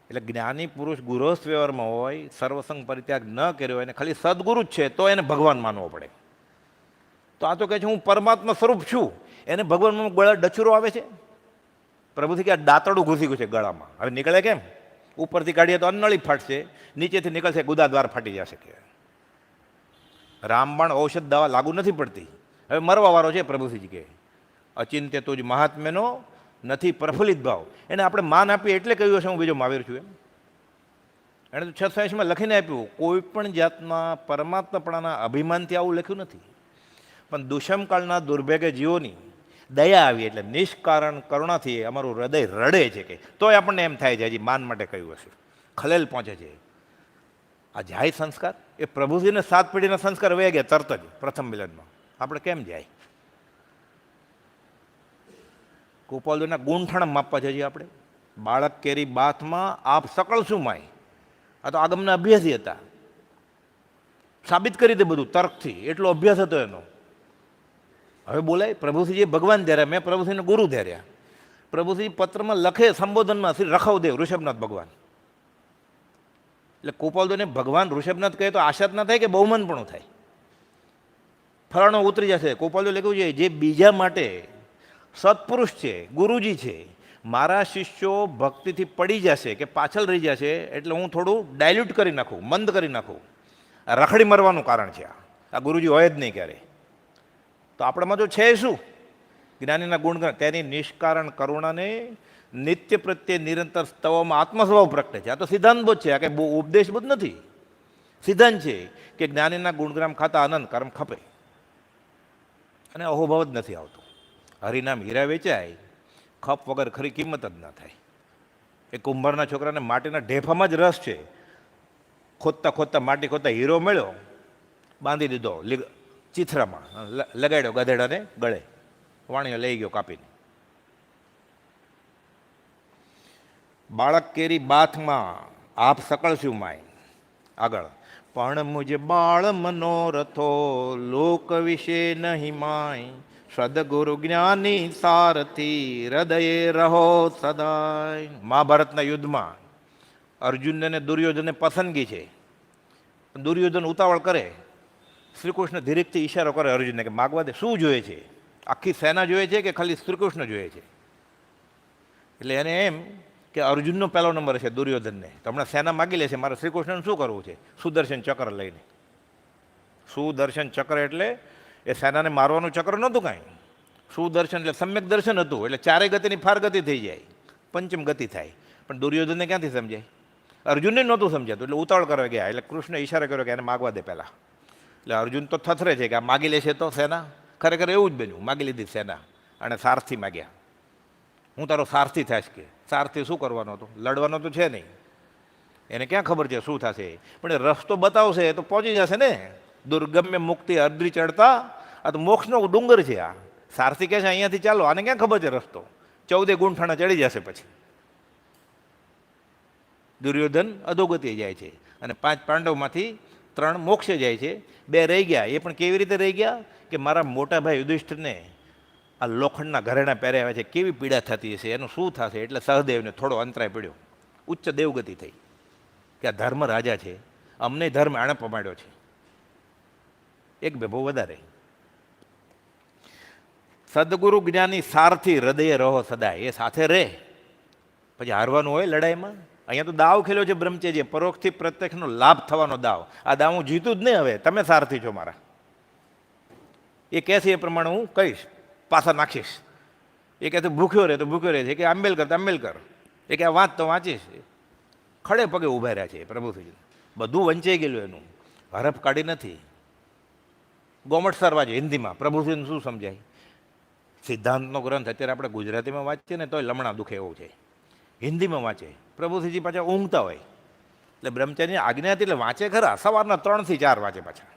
એટલે જ્ઞાની પુરુષ ગૃહસ્થ વ્યવહારમાં હોય, સર્વસંગ પરિત્યાગ ન કર્યો હોય, એને ખાલી સદગુરુ જ છે તો એને ભગવાન માનવો પડે. તો આ તો કહે છે હું પરમાત્મા સ્વરૂપ છું, એને ભગવાનમાં ગળા ડચુરો આવે છે. પ્રભુથી કે આ દાંતડું ઘૂસી ગયું છે ગળામાં, હવે નીકળે કેમ? ઉપરથી કાઢીએ તો અન્નળી ફાટશે, નીચેથી નીકળશે ગુદા દ્વાર ફાટી જશે કે. રામબાણ ઔષધ દવા લાગુ નથી પડતી. હવે મરવા વાળો છે. પ્રભુજી કે અચિંત્ય તુજ મહાત્મ્યનો નથી પ્રફુલ્લિત ભાવ. એને આપણે માન આપીએ એટલે કહ્યું હશે હું બીજો મહાવીર છું એમ. એણે તો 680માં લખીને આપ્યું. કોઈ પણ જાતના પરમાત્માપણાના અભિમાનથી આવું લખ્યું નથી. પણ દુષ્મકાળના દુર્ભાગ્ય જીવોની દયા આવી એટલે નિષ્કારણ કરુણાથી અમારું હૃદય રડે છે કે તોય આપણને એમ થાય છે હજી માન માટે કહ્યું હશે. ખલેલ પહોંચે છે. આ જાય સંસ્કાર એ પ્રભુજીને 7 પેઢીના સંસ્કાર વહી ગયા તરત જ પ્રથમ મિલનમાં. આપણે કેમ જાય? કૃપાલદેવના ગુણઠણ માપવા છે આપણે. બાળક કેરી બાથમાં આપ સકળ શું માય. આ તો આગમના અભ્યાસી હતા. સાબિત કરી દે બધું તર્કથી, એટલો અભ્યાસ હતો એનો. હવે બોલાય પ્રભુશ્રીજી ભગવાન ધ્યાર્યા, મેં પ્રભુશ્રીને ગુરુ ધ્યાર્યા. પ્રભુશ્રી પત્રમાં લખે સંબોધનમાં શ્રી રખવદેવ ઋષભનાથ ભગવાન. એટલે કૃપાલદેવને ભગવાન ઋષભનાથ કહે તો આશા જ ના થાય કે બહુમાન પણ થાય? ફલાણો ઉતરી જશે. કૃપાલદેવ લખ્યું છે જે બીજા માટે સત્પુરુષ છે, ગુરુજી છે, મારા શિષ્યો ભક્તિથી પડી જશે કે પાછળ રહી જશે એટલે હું થોડું ડાયલ્યુટ કરી નાખું, મંદ કરી નાખું. રખડી મરવાનું કારણ છે આ ગુરુજી હોય જ નહીં ક્યારે. તો આપણામાં જો છે શું? જ્ઞાનીના ગુણગાન, તેની નિષ્કારણ કરુણાને નિત્ય પ્રત્યે નિરંતર સ્તવમાં આત્મસ્વભાવ પ્રગટે છે. આ તો સિદ્ધાંતબોધ છે. આ કંઈ બહુ ઉપદેશબોધ નથી. સિદ્ધાંત છે કે જ્ઞાનીના ગુણગ્રામ ખાતા આનંદ કર્મ ખપે અને અહોભાવ જ નથી આવતો. હરિનામ હીરા વેચાય, ખપ વગર ખરી કિંમત જ ના થાય. એ કુંભારના છોકરાને માટીના ઢેફામાં જ રસ છે. ખોદતા માટી ખોદતા હીરો મળ્યો, બાંધી દીધો ચીથરામાં, લગાડ્યો ગધેડાને ગળે, વાણીઓ લઈ ગયો કાપીને. બાળક કેરી બાથમાં આપ સકળ શું માય. આગળ પણ મુજ બાળ મનોરથો લોક વિશે નહીં માય, સદગુરુ જ્ઞાની સારથી હૃદયે રહો સદાય. મહાભારતના યુદ્ધમાં અર્જુન અને દુર્યોધનને પસંદગી છે. દુર્યોધન ઉતાવળ કરે, શ્રીકૃષ્ણ ધીરેકથી ઈશારો કરે અર્જુનને કે માગવા દે. શું જોઈએ છે? આખી સેના જોઈએ છે કે ખાલી શ્રીકૃષ્ણ જોઈએ છે? એટલે એને એમ કે અર્જુનનો પહેલો નંબર છે દુર્યોધનને, તો હમણાં સેના માગી લે છે, મારે શ્રીકૃષ્ણને શું કરવું છે? સુદર્શન ચક્ર લઈને. સુદર્શન ચક્ર એટલે એ સેનાને મારવાનું ચક્ર નહોતું કાંઈ. સુદર્શન એટલે સમ્યક દર્શન હતું. એટલે ચારે ગતિની ફાર ગતિ થઈ જાય, પંચમ ગતિ થાય. પણ દુર્યોધનને ક્યાંથી સમજાય? અર્જુનને નહોતું સમજાતું, એટલે ઉતાવળ કરવા ગયા. એટલે કૃષ્ણ ઈશારો કર્યો કે એને માગવા દે પહેલાં. એટલે અર્જુન તો થથરે છે કે આ માગી લેશે તો સેના. ખરેખર એવું જ બન્યું, માગી લીધી સેના અને સારથી માગ્યા. હું તારો સારથી થાશ કે. સારથી શું કરવાનો હતો? લડવાનો તો છે નહીં, એને ક્યાં ખબર છે શું થશે? પણ એ રસ્તો બતાવશે તો પહોંચી જશે ને. દુર્ગમ્ય મુક્તિ અર્ધી ચડતા, આ તો મોક્ષનો ડુંગર છે. આ સારથી કહે છે અહીંયાથી ચાલો, આને ક્યાં ખબર છે રસ્તો? 14 ગુંઠાણા ચડી જશે. પછી દુર્યોધન અધોગતિએ જાય છે અને 5 પાંડવમાંથી 3 મોક્ષે જાય છે, 2 રહી ગયા. એ પણ કેવી રીતે રહી ગયા કે મારા મોટા ભાઈ યુધિષ્ઠિરને આ લોખંડના ઘરેણા પહેર્યા છે, કેવી પીડા થતી હશે, એનું શું થશે? એટલે સહદેવને થોડો અંતરાય પડ્યો, ઉચ્ચ દેવગતિ થઈ કે આ ધર્મ રાજા છે, અમને ધર્મ આણે પમાડ્યો છે. એક બે બહુ વધારે. સદગુરુ જ્ઞાની સારથી હૃદય રહો સદાય, એ સાથે રહે. પછી હારવાનું હોય લડાઈમાં? અહીંયા તો દાવ ખેલ્યો છે બ્રહ્મચર્ય, પરોક્ષથી પ્રત્યક્ષનો લાભ થવાનો દાવ. આ દાવ હું જીતું જ નહીં. હવે તમે સારથી છો મારા. એ કહે છે એ પ્રમાણે હું કહીશ, પાછા નાખીશ. એ કહે ભૂખ્યો રહે તો ભૂખ્યો રહે છે, કે આંબેલકર તો આંબેલકર, એ કે વાંચ તો વાંચીશ. ખડે પગે ઊભા રહ્યા છે પ્રભુથી. બધું વંચાઈ ગયેલું, એનું હરફ કાઢી નથી. ગોમટ સર વાંચે હિન્દીમાં, પ્રભુજીને શું સમજાય? સિદ્ધાંતનો ગ્રંથ અત્યારે આપણે ગુજરાતીમાં વાંચીએ ને તોય લમણા દુખે એવું છે. હિન્દીમાં વાંચે, પ્રભુજીજી પાછા ઊંઘતા હોય. એટલે બ્રહ્મચારીની આજ્ઞા હતી એટલે વાંચે ખરા. સવારના 3 થી 4 વાંચે પાછા.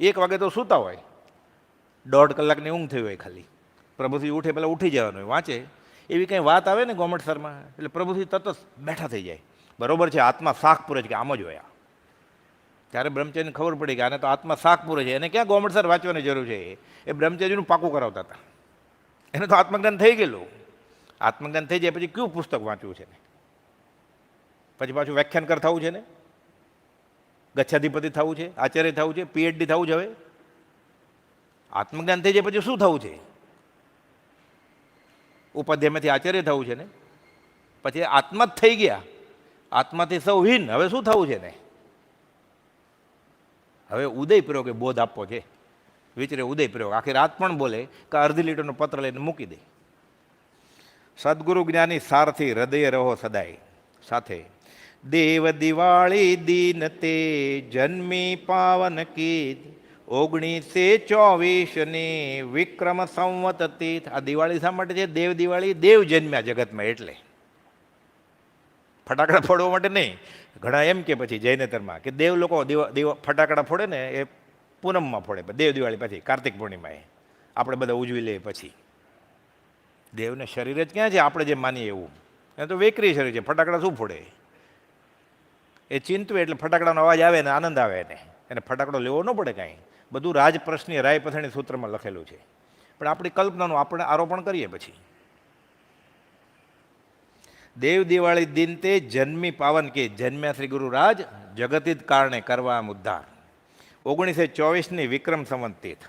1 વાગે તો સૂતા હોય, 1.5 કલાકની ઊંઘ થઈ હોય ખાલી. પ્રભુજી ઉઠે પહેલાં ઉઠી જવાનું હોય, વાંચે. એવી કંઈ વાત આવે ને ગોમટ સરમાં, એટલે પ્રભુજી તરત બેઠા થઈ જાય. બરોબર છે, આત્મા શાક પૂરે છે કે આમ જ હોય. ત્યારે બ્રહ્મચારીને ખબર પડી કે આને તો આત્મા શાક પૂરે છે, એને ક્યાં ગોમટ સર વાંચવાની જરૂર છે? એ બ્રહ્મચારીનું પાકું કરાવતા હતા. એને તો આત્મજ્ઞાન થઈ ગયેલું. આત્મજ્ઞાન થઈ જાય પછી કયું પુસ્તક વાંચવું છે ને? પછી પાછું વ્યાખ્યાન કર થવું છે ને, ગચ્છાધિપતિ થવું છે, આચાર્ય થવું છે, પીએચડી થવું છે. હવે આત્મજ્ઞાન થઈ જાય પછી શું થવું છે? ઉપાધ્યાયમાંથી આચાર્ય થવું છે ને. પછી આત્મા જ થઈ ગયા, આત્માથી સૌ હીન. હવે શું થવું છે ને? હવે ઉદય પ્રયોગે બોધ આપવો છે. વિચરે ઉદય પ્રયોગ, આખી રાત પણ બોલે કે અડધી લીટરનો પત્ર લઈને મૂકી દે. સદગુરુ જ્ઞાની સારથી હૃદય રહો સદાય સાથે. દેવ દિવાળી દિન તે જન્મી પાવન કીધ, 1924 વિક્રમ સંવત તીથ. આ દિવાળી શા માટે છે? દેવ દિવાળી, દેવ જન્મ્યા જગતમાં એટલે. ફટાકડા ફોડવા માટે નહીં. ઘણા એમ કે પછી જૈનેતરમાં કે દેવ લોકો ફટાકડા ફોડે ને એ પૂનમમાં ફોડે, દેવ દિવાળી પછી કાર્તિક પૂર્ણિમાએ આપણે બધા ઉજવી લઈએ. પછી દેવને શરીર જ ક્યાં છે આપણે જે માનીએ એવું? એ તો વેકરી શરીર છે, ફટાકડા શું ફોડે? એ ચિંતવે એટલે ફટાકડાનો અવાજ આવે ને આનંદ આવે એને ફટાકડો લેવો ન પડે કાંઈ. બધું રાજપ્રશ્નની રાય પથાણી સૂત્રમાં લખેલું છે. પણ આપણી કલ્પનાનું આપણે આરોપણ કરીએ. પછી દેવ દિવાળી દિન તે જન્મી પાવન કે, જન્મ્યા શ્રી ગુરુરાજ જગતિત કારણે કરવા ઉદ્ધાર. 1924 વિક્રમ સંવત તીથ.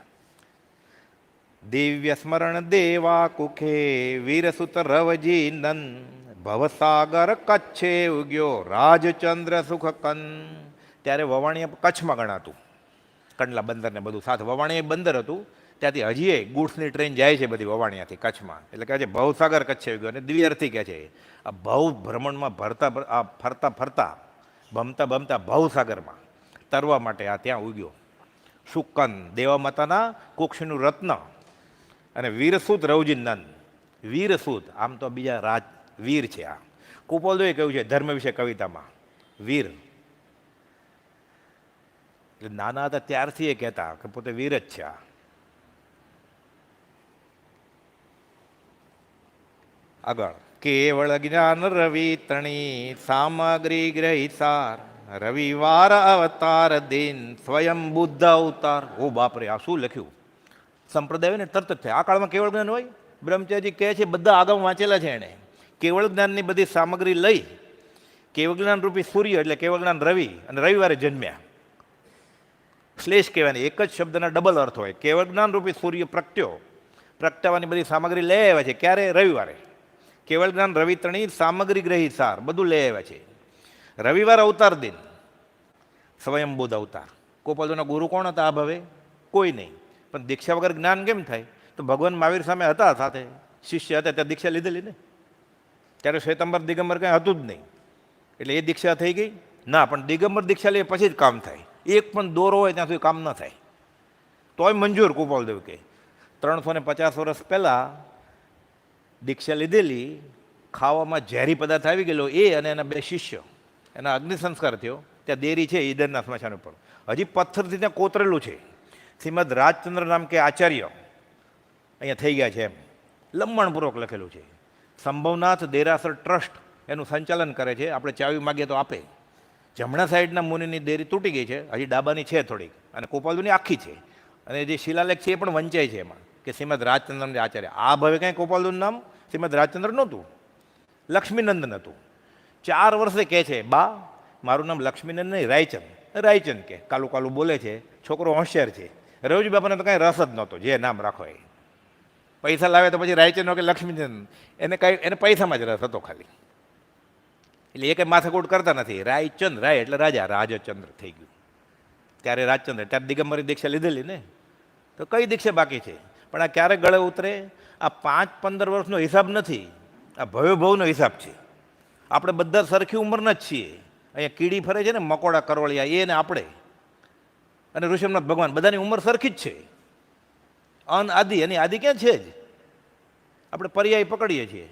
દિવ્ય સ્મરણ દેવા કુખે વીરસુત રવજી નંદ, ભવસાગર કચ્છે ઉગ્યો રાજચંદ્ર સુખ કન. ત્યારે વવાણીયા કચ્છમાં ગણાતું, કંડલા બંદર ને બધું સાથે. વવાણીયા બંદર હતું, ત્યાંથી હજીએ ગુડ્સની ટ્રેન જાય છે બધી વવાણીયાથી કચ્છમાં. એટલે કહે છે ભવસાગર કચ્છે ઉગ્યો. અને દ્વિઅર્થી કહે છે આ ભવ ભ્રમણમાં ફરતા ફરતા ભમતા ભવસાગરમાં તરવા માટે આ ત્યાં ઉગ્યો. શુકન દેવા માતાના કુક્ષનું રત્ન અને વીરસુત રવજી નંદ. વીરસુત આમ તો બીજા રાજ વીર છે. આ કુપોલદોએ કહ્યું છે ધર્મ વિશે કવિતામાં, વીર એટલે નાના હતા ત્યારથી એ કહેતા કે પોતે વીર જ છે. આગળ કેવળ જ્ઞાન રવિ તણી સામગ્રી ગ્રહી સાર, રવિવાર અવતાર દિન સ્વયં બુદ્ધ અવતાર. ઓ બાપરે, આ શું લખ્યું! સંપ્રદાય ને તરત જ થાય. આ કાળમાં કેવળ જ્ઞાન હોય? બ્રહ્મચારી કહે છે બધા આગમ વાંચેલા છે એણે. કેવળ જ્ઞાનની બધી સામગ્રી લઈ, કેવળ જ્ઞાન રૂપી સૂર્ય એટલે કેવળ જ્ઞાન રવિ, અને રવિવારે જન્મ્યા. શ્લેષ કહેવાય, એક જ શબ્દના ડબલ અર્થ હોય. કેવળ જ્ઞાન રૂપી સૂર્ય પ્રગટ્યો, પ્રગટાવવાની બધી સામગ્રી લઈ આવ્યા છે. ક્યારે? રવિવારે. કેવળ જ્ઞાન રવિ તણી સામગ્રી ગ્રહી સાર, બધું લઈ આવ્યા છે. રવિવાર અવતાર દિન સ્વયંબુદ્ધ અવતાર. ગોપાલજીના ગુરુ કોણ હતા આ ભવે? કોઈ નહીં. પણ દીક્ષા વગર જ્ઞાન કેમ થાય? તો ભગવાન મહાવીર સામે હતા, સાથે શિષ્ય હતા, ત્યાં દીક્ષા લીધેલી ને. ત્યારે શ્વેતાંબર દિગંબર કંઈ હતું જ નહીં, એટલે એ દીક્ષા થઈ ગઈ ના. પણ દિગંબર દીક્ષા લે પછી જ કામ થાય, એક પણ દોરો હોય ત્યાં સુધી કામ ન થાય. તોય મંજૂર ગોપાલદેવ કે 350 વર્ષ પહેલાં દીક્ષા લીધેલી, ખાવામાં ઝેરી પદાર્થ આવી ગયેલો, એ અને એના 2 શિષ્ય, એના અગ્નિ સંસ્કાર થયો. ત્યાં દેરી છે ઈદરના સ્મશાન ઉપર, હજી પથ્થરથી ત્યાં કોતરેલું છે, શ્રીમદ રાજચંદ્ર નામ કે આચાર્ય અહીંયા થઈ ગયા છે, એમ લંબાણપૂર્વક લખેલું છે. સંભવનાથ દેરાસર ટ્રસ્ટ એનું સંચાલન કરે છે. આપણે ચાવી માગીએ તો આપે. જમણા સાઈડના મુનિની દેરી તૂટી ગઈ છે, હજી ડાબાની છે થોડીક, અને ગોપાલદેવની આખી છે. અને જે શિલાલેખ છે એ પણ વંચાય છે એમાં કે શ્રીમદ રાજચંદ્ર આચાર્ય. આ ભવે કાંઈ ગોપાલદેવનું નામ શ્રીમદ રાજચંદ્ર નહોતું, લક્ષ્મીનંદન હતું. 4 વર્ષે કહે છે, બા મારું નામ લક્ષ્મીનંદન નહીં, રાયચંદ. રાયચંદ કે કાલું કાલું બોલે છે, છોકરો હોશિયાર છે. રવજી બાપાને તો કાંઈ રસ જ નહોતો, જે નામ રાખો એ. પૈસા લાવે તો પછી રાયચંદ કે લક્ષ્મીચંદ, એને પૈસામાં જ રસ હતો ખાલી. એટલે એ કંઈ માથાકૂટ કરતા નથી. રાયચંદ, રાય એટલે રાજા, રાજચંદ્ર થઈ ગયું. ત્યારે રાજચંદ્ર, ત્યારે દિગંબરી દીક્ષા લીધેલી ને, તો કઈ દીક્ષા બાકી છે? પણ આ ક્યારે ગળે ઉતરે? આ 5-15 વર્ષનો હિસાબ નથી, આ ભવ્યભવનો હિસાબ છે. આપણે બધા સરખી ઉંમરના જ છીએ. અહીંયા કીડી ફરે છે ને, મકોડા કરવળિયા, એ ને આપણે અને ઋષભનાથ ભગવાન, બધાની ઉંમર સરખી જ છે. અનઆદિ, એની આદિ ક્યાં છે જ. આપણે પર્યાય પકડીએ છીએ.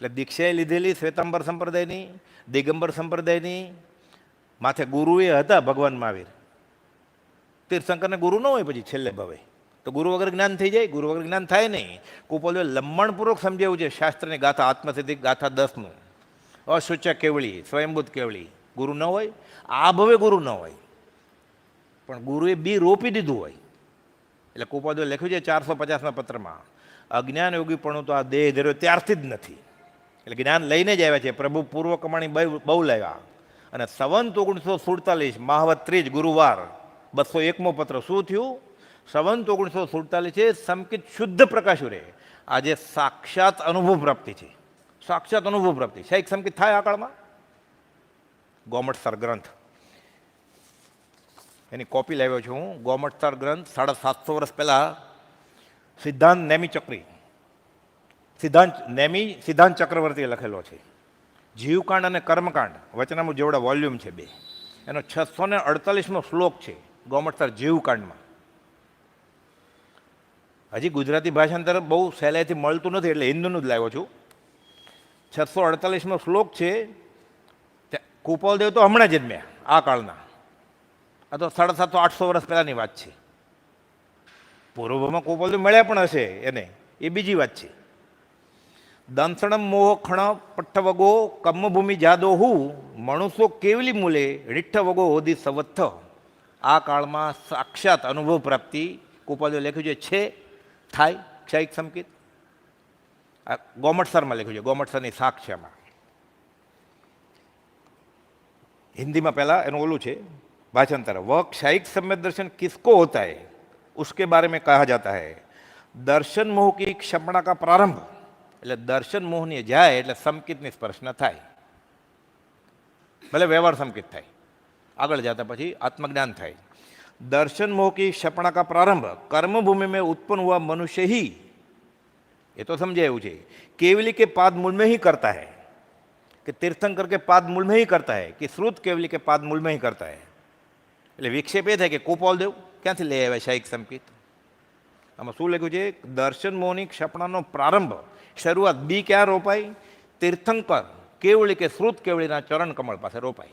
એટલે દીક્ષાએ લીધેલી શ્વેતાંબર સંપ્રદાયની, દિગંબર સંપ્રદાયની. માથે ગુરુએ હતા ભગવાન મહાવીર. તીર્થંકરને ગુરુ ન હોય પછી છેલ્લે ભવે, તો ગુરુ વગર જ્ઞાન થઈ જાય? ગુરુ વગર જ્ઞાન થાય નહીં. ગોપાલદેવે લંબાણપૂર્વક સમજાવ્યું છે શાસ્ત્રની ગાથા, આત્મસિદ્ધિ ગાથા 10નું. અસૂચક કેવળી, સ્વયંભૂત કેવળી. ગુરુ ન હોય, આ ભવે ગુરુ ન હોય, પણ ગુરુએ બી રોપી દીધું હોય. એટલે ગોપાલદેવે લખ્યું છે 450ના પત્રમાં, અજ્ઞાન યોગીપણું તો આ દેહ ધર્યો ત્યારથી જ નથી. એટલે જ્ઞાન લઈને જ આવ્યા છે. પ્રભુ પૂર્વ કમાણી બહુ લાવ્યા. અને સંવંત 1947 માહવત 30 ગુરુવાર 201મો પત્ર. શું થયું? સંવંત 1947 છે, સંકિત શુદ્ધ પ્રકાશ્યું રહે. આજે સાક્ષાત અનુભવ પ્રાપ્તિ છે, સાક્ષાત અનુભવ પ્રાપ્તિ. શાહિક સંકિત થાય આ કાળમાં. ગોમટસર ગ્રંથ, એની કોપી લાવ્યો છું હું. ગોમટસર ગ્રંથ 750 વર્ષ પહેલાં સિદ્ધાંત નેમી ચક્રી, સિદ્ધાંત ચક્રવર્તીએ લખેલો છે. જીવકાંડ અને કર્મકાંડ વચનામૃત જેવડા વોલ્યુમ છે 2. એનો 648મો શ્લોક છે ગોમટસર જીવકાંડમાં. હજી ગુજરાતી ભાષાંતર બહુ સહેલાઈથી મળતું નથી, એટલે હિન્દુનું જ લાવ્યો છું. 648મો શ્લોક છે. ગોપાલદેવ તો હમણાં જન્મ્યા આ કાળના, આ તો 750-800 વર્ષ પહેલાંની વાત છે. પૂર્વમાં ગોપાલદેવ મળ્યા પણ હશે એને, એ બીજી વાત છે. દંસણમ મોહ ખણ પઠ્ઠવગો કમ્મભૂમિ જાદોહુ મણુસો કેવલી મૂલે રીઠ્ઠવગો હોદી સવત્થ. આ કાળમાં સાક્ષાત અનુભવ પ્રાપ્તિ ગોપાલદેવ લખ્યું છે થાય. ક્ષયિક સંકિત આ ગોમટસરમાં લખ્યું છે, ગોમટસરની સાક્ષ્યમાં. હિન્દીમાં પહેલાં એનું ઓલું છે भाषांतर. वह क्षयिक सम्यक दर्शन किसको होता है उसके बारे में कहा जाता है दर्शन मोह की क्षपणा का प्रारंभ. એટલે દર્શન મોહની જાય એટલે સંકિતની સ્પર્શ ન થાય, ભલે વ્યવહાર સંકિત થાય, આગળ જતા પછી આત્મજ્ઞાન થાય. दर्शन मोह की क्षपणा का प्रारंभ कर्मभूमि में उत्पन्न हुआ मनुष्य ही, ये तो समझाયું છે, केवली के पाद मूल में ही करता है, कि तीर्थंकर के पाद मूल में ही करता है, कि श्रुत केवली के पाद मूल में ही करता है. એટલે વિક્ષેપ એ થાય કે ગોપાલદેવ ક્યાંથી લઈ આવ્યા શાહિક સંકિત? આમાં શું લખ્યું છે? દર્શન મોહની ક્ષપણાનો પ્રારંભ, શરૂઆત બી ક્યાં રોપાય? તીર્થંકર કેવળી કે શ્રુત કેવળીના ચરણ કમળ પાસે રોપાય.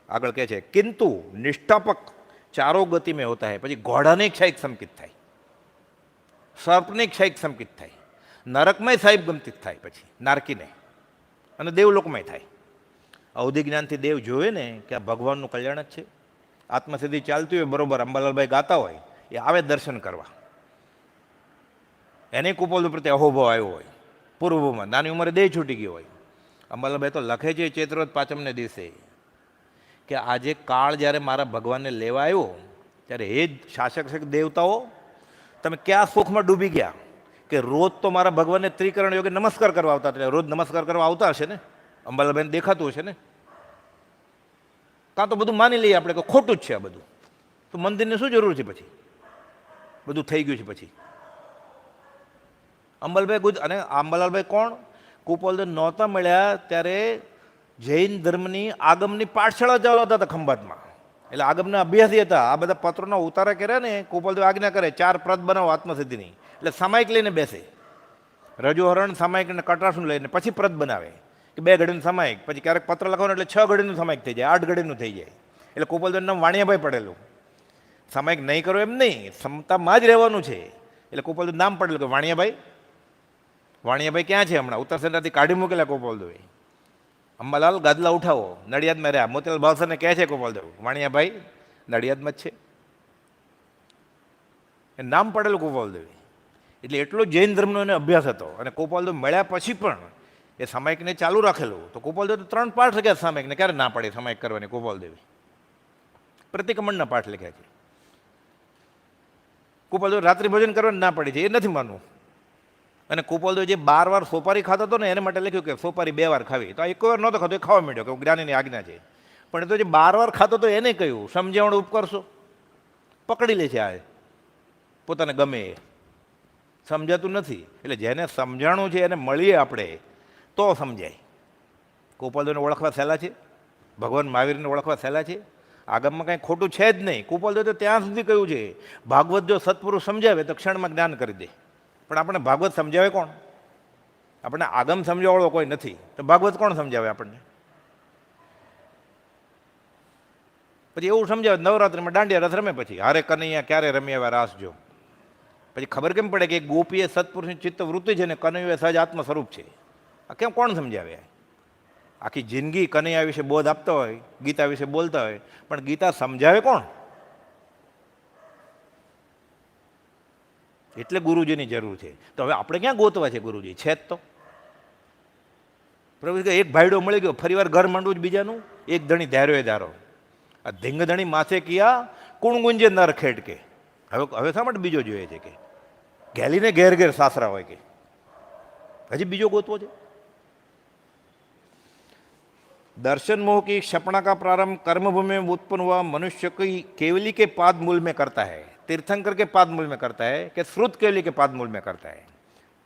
આગળ કહે છે કિંતુ નિષ્ઠાપક ચારો ગતિ મેં હોતા હૈ. પછી ઘોડાને ક્ષયિક સંકિત થાય, સર્પને ક્ષયિક સંકિત થાય, નરકમય સાહેબ ગમતિત થાય, પછી નારકીને, અને દેવલોકમય થાય. અવધિ જ્ઞાનથી દેવ જોવે ને કે આ ભગવાનનું કલ્યાણ જ છે. આત્મસિદ્ધિ ચાલતી હોય બરોબર, અંબાલાલભાઈ ગાતા હોય, એ આવે દર્શન કરવા. એને ગોપાલદેવ પ્રત્યે અહોભાવ આવ્યો હોય, પૂર્વમાં નાની ઉંમરે દેહ છૂટી ગયો હોય. અંબાલાલભાઈ તો લખે છે ચૈત્રોદ પાંચમને દિવસે કે આજે કાળ જ્યારે મારા ભગવાનને લેવા આવ્યો ત્યારે હે શાસક દેવતાઓ, તમે ક્યાં સુખમાં ડૂબી ગયા કે રોજ તો મારા ભગવાનને ત્રિકરણ યોગે નમસ્કાર કરવા આવતા. એટલે રોજ નમસ્કાર કરવા આવતા હશે ને, અંબાલાલભાઈને દેખાતું હશે ને. કાં તો બધું માની લઈએ આપણે કે ખોટું જ છે આ બધું, તો મંદિરની શું જરૂર છે? પછી બધું થઈ ગયું છે. પછી અંબાલાલભાઈ અને અંબાલાલભાઈ કોણ? કુપોલદેવ નહોતા મળ્યા ત્યારે જૈન ધર્મની આગમની પાઠશાળા ચાલતા હતા ખંભાતમાં. એટલે આગમના અભ્યાસી હતા. આ બધા પત્રોના ઉતારા કર્યા ને કુપોલદેવ આજ્ઞા કરે 4 પ્રત બનાવો આત્મસિદ્ધિની. એટલે સામાયિક લઈને બેસે, રજુહરણ સામાયિક અને કટરાસું લઈને પછી પ્રત બનાવે કે 2 ઘડીનું સામાયિક, પછી ક્યારેક પત્ર લખવાનું એટલે 6 ઘડીનું સામાયિક થઈ જાય, 8 ઘડીનું થઈ જાય. એટલે કુપોલદેવનું નામ વાણિયાભાઈ પડેલું. સામાયિક નહીં કરો એમ નહીં, ક્ષમતામાં જ રહેવાનું છે. એટલે કુપોલદેવ નામ પડેલું કે વાણિયાભાઈ. વાણિયાભાઈ ક્યાં છે હમણાં? ઉત્તર સેનાથી કાઢી મૂકેલા કુપોલદેવે. અંબાલાલ ગાદલા ઉઠાવો, નડિયાદમાં રહ્યા. મોતીલાલ ભાવસરને કહે છે કુપોલદેવ, વાણિયાભાઈ નડિયાદમાં જ છે. એ નામ પડેલું કુપોલદેવે. એટલે એટલો જૈન ધર્મનો એને અભ્યાસ હતો. અને કુપોલદેવ મળ્યા પછી પણ એ સામાયિકને ચાલુ રાખેલું. તો કુપોલદેવ તો 3 પાઠ લખ્યા સામાયિકને. ક્યારે ના પડે સામાયિક કરવાની કુપોલદેવે? પ્રતિક્રમણના પાઠ લખ્યા છે. કુપોલદેવ રાત્રિ ભોજન કરવાની ના પડી છે, એ નથી માનવું. અને કુપોલદેવ જે 12 વાર સોપારી ખાતો હતો ને એને માટે લખ્યું કે સોપારી 2 વાર ખાવી. તો એક વાર નહોતો ખાતો, એ ખાવા માંડ્યો કે જ્ઞાનીની આજ્ઞા છે. પણ એ તો જે 12 વાર ખાતો તો એને કહ્યું સમજાવણ ઉપકરશો, પકડી લે છે. આ પોતાને ગમે એ સમજાતું નથી. એટલે જેને સમજાણું છે એને મળીએ આપણે તો સમજાય. કુપોલદેવને ઓળખવા સહેલા છે, ભગવાન મહાવીરને ઓળખવા સહેલા છે. આગમમાં કાંઈ ખોટું છે જ નહીં. કુપોલદેવ તો ત્યાં સુધી કહ્યું છે ભાગવત જો સત્પુરુષ સમજાવે તો ક્ષણમાં જ્ઞાન કરી દે. પણ આપણે ભાગવત સમજાવે કોણ? આપણને આગમ સમજાવવાળો કોઈ નથી, તો ભાગવત કોણ સમજાવે આપણને? પછી એવું સમજાવે નવરાત્રિમાં દાંડિયા રસ રમે, પછી હારે કનૈયા ક્યારે રમી આવ્યા રાસ જો. પછી ખબર કેમ પડે કે ગોપીએ સત્પુરુષની ચિત્ત વૃત્તિ છે ને કનૈયો સહજ આત્મ સ્વરૂપ છે? આ કેમ કોણ સમજાવે? આખી જિંદગી કનૈયા વિશે બોધ આપતા હોય, ગીતા વિશે બોલતા હોય, પણ ગીતા સમજાવે કોણ? એટલે ગુરુજીની જરૂર છે. તો હવે આપણે ક્યાં ગોતવા છે ગુરુજી? છે જ તો. પ્રભુ કે એક ભાઈડો મળી ગયો, ફરી વાર ઘર માંડવું જ બીજાનું. એક ધણી ધાર્યો એ ધારો, આ ધીંગ ધણી માથે કિયા કુણ ગુંજે નર ખેડ કે. હવે શા માટે બીજો જોઈએ છે કે ઘેલીને ઘેર ઘેર સાસરા હોય કે હજી બીજો ગોતવો છે? दर्शन मोह की क्षपणा का प्रारंभ कर्मभूमि में उत्पन्न हुआ मनुष्य की केवली के पाद मूल में करता है, तीर्थंकर के पाद मूल में करता है कि श्रुत केवली के पाद मूल में करता है.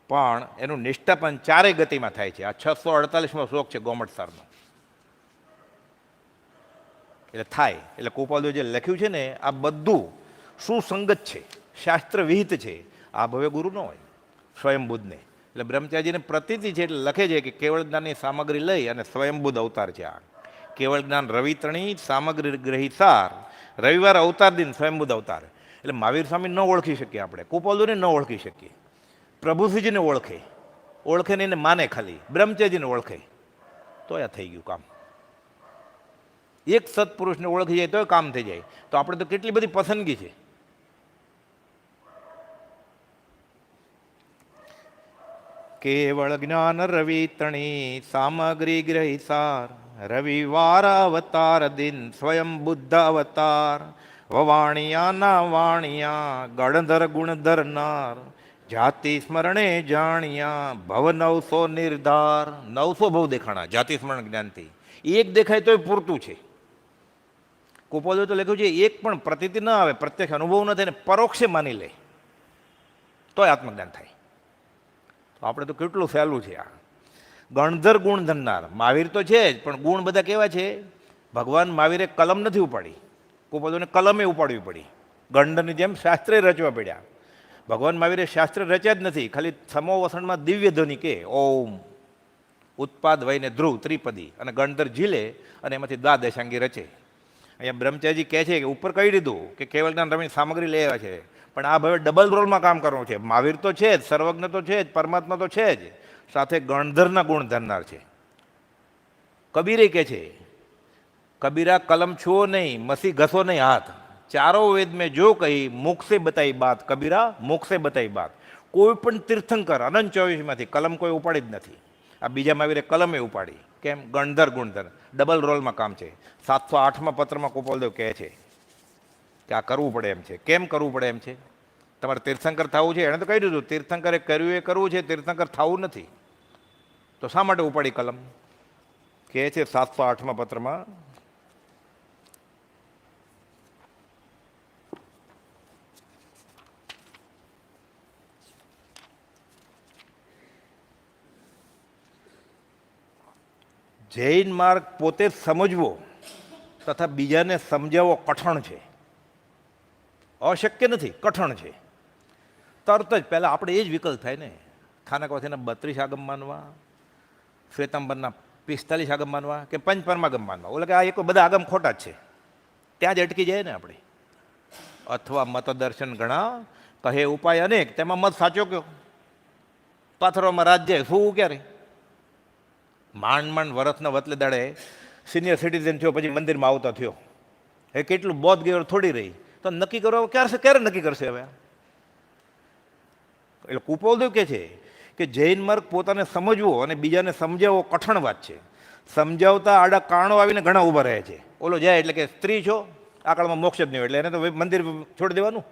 પણ એનું નિષ્ઠાપન 4 ગતિમાં થાય છે. આ 648મો શ્લોક છે ગોમટસારનો. એટલે થાય. એટલે કુપોલદેવ જે લખ્યું છે ને આ બધું સુસંગત છે, શાસ્ત્ર વિહિત છે. આ ભવે ગુરુ ન હોય સ્વયંબુદ્ધને. એટલે બ્રહ્મચારીજીને પ્રતીતિ છે એટલે લખે છે કે કેવળ જ્ઞાનની સામગ્રી લઈ અને સ્વયંબુદ્ધ અવતાર છે. આ કેવળ જ્ઞાન રવિત્રણી સામગ્રી ગ્રહિસાર, રવિવાર અવતાર દિન સ્વયંબુદ્ધ અવતાર. એટલે મહાવીર સ્વામી ન ઓળખી શકીએ આપણે, કુપોલદેવને ન ઓળખી શકીએ, પ્રભુશ્રીજીને ઓળખે નહીં ને માને ખાલી, બ્રહ્મચારીજીને ઓળખે તો આ થઈ ગયું કામ. એક સત્પુરુષને ઓળખી જાય તો કામ થઈ જાય. તો આપણે તો કેટલી બધી પસંદગી છે. કેવળ જ્ઞાન રવિત્રણી સામગ્રી ગ્રહિસાર, રવિવાર અવતાર દિન સ્વયં બુદ્ધ અવતાર, વવાણિયાના વાણિયા ગણધર ગુણધર નાર, જાતિ સ્મરણે જાણ્યા ભવ 900 નિર્ધાર. 900 ભવ દેખાણા જાતિ સ્મરણ જ્ઞાનથી. એક દેખાય તોય પૂરતું છે. કુપોલદેવ તો લખ્યું છે એક પણ પ્રતીતિ ન આવે, પ્રત્યક્ષ અનુભવ ન થાય ને પરોક્ષે માની લે તોય આત્મજ્ઞાન થાય. તો આપણે તો કેટલું સહેલું છે. આ ગણધર ગુણ ધરનાર મહાવીર તો છે જ, પણ ગુણ બધા કેવા છે? ભગવાન મહાવીરે કલમ નથી ઉપાડી, કુપોલદેવને કલમે ઉપાડવી પડી. ગણધરની જેમ શાસ્ત્રે રચવા પડ્યા. ભગવાન મહાવીરે શાસ્ત્ર રચ્યા જ નથી, ખાલી સમો વસણમાં દિવ્ય ધ્વનિ કે ઓમ ઉત્પાદ વયને ધ્રુવ ત્રિપદી અને ગણધર ઝીલે અને એમાંથી દ્વાદશાંગી રચે. અહીંયા બ્રહ્મચારીજી કહે છે કે ઉપર કહી દીધું કે કેવળ જ્ઞાન રમી સામગ્રી લેવા છે, પણ આ હવે ડબલ રોલમાં કામ કરવું છે. મહાવીર તો છે જ, સર્વજ્ઞ તો છે જ, પરમાત્મા તો છે જ, સાથે ગણધરના ગુણ ધરનાર છે. કબીરે કહે છે કબીરા કલમ છુઓ નહીં, મસી ઘસો નહીં હાથ, ચારો વેદ મેં જો કહી મુખ સે બતાઈ બાત, કબીરા મુખ સે બતાઈ બાત. કોઈ પણ તીર્થંકર અનંત 24માંથી કલમ કોઈ ઉપાડી જ નથી. આ બીજા મહાવીરે કલમે ઉપાડી. કેમ? ગણધર ગુણધર, ડબલ રોલમાં કામ છે. 708માં પત્રમાં કુપોલદેવ કહે છે કે આ કરવું પડે એમ છે. કેમ કરવું પડે એમ છે? તમારે તીર્થંકર થવું છે, એણે તો કહી દીધું તીર્થંકરે કર્યું એ કરવું છે, તીર્થંકર થવું નથી. તો શા માટે ઉપાડી કલમ? કહે છે 708માં પત્રમાં, જૈન માર્ગ પોતે જ સમજવો તથા બીજાને સમજાવવો કઠણ છે, અશક્ય નથી, કઠણ છે. તરત જ પહેલાં આપણે એ જ વિકલ્પ થાય ને, સ્થાનકવાસીના 32 આગમ માનવા, શ્વેતાંબરના 45 આગમ માનવા કે પંચપરમાગમ માનવા. ઓલે કે આ એક બધા આગમ ખોટા જ છે, ત્યાં જ અટકી જાય ને આપણે. અથવા મતદર્શન ઘણા કહે ઉપાય અનેક, તેમાં મત સાચો કયો? પાથરોમાં રાત જાય, શું ક્યારે? માંડ વરસના વતલે દાડે સિનિયર સિટીઝન થયો, પછી મંદિરમાં આવતા થયો. એ કેટલું બોધ ગયો થોડી રહી, તો નક્કી કરો ક્યારે નક્કી કરશે હવે? એટલે કુપોલદેવ કહે છે કે જૈન માર્ગ પોતાને સમજવો અને બીજાને સમજાવવો કઠણ વાત છે. સમજાવતા આડા કારણો આવીને ઘણા ઊભા રહે છે. ઓલો જાય એટલે કે સ્ત્રી છો, આ કાળમાં મોક્ષ જ નહીં હોય, એટલે એને તો મંદિર છોડી દેવાનું,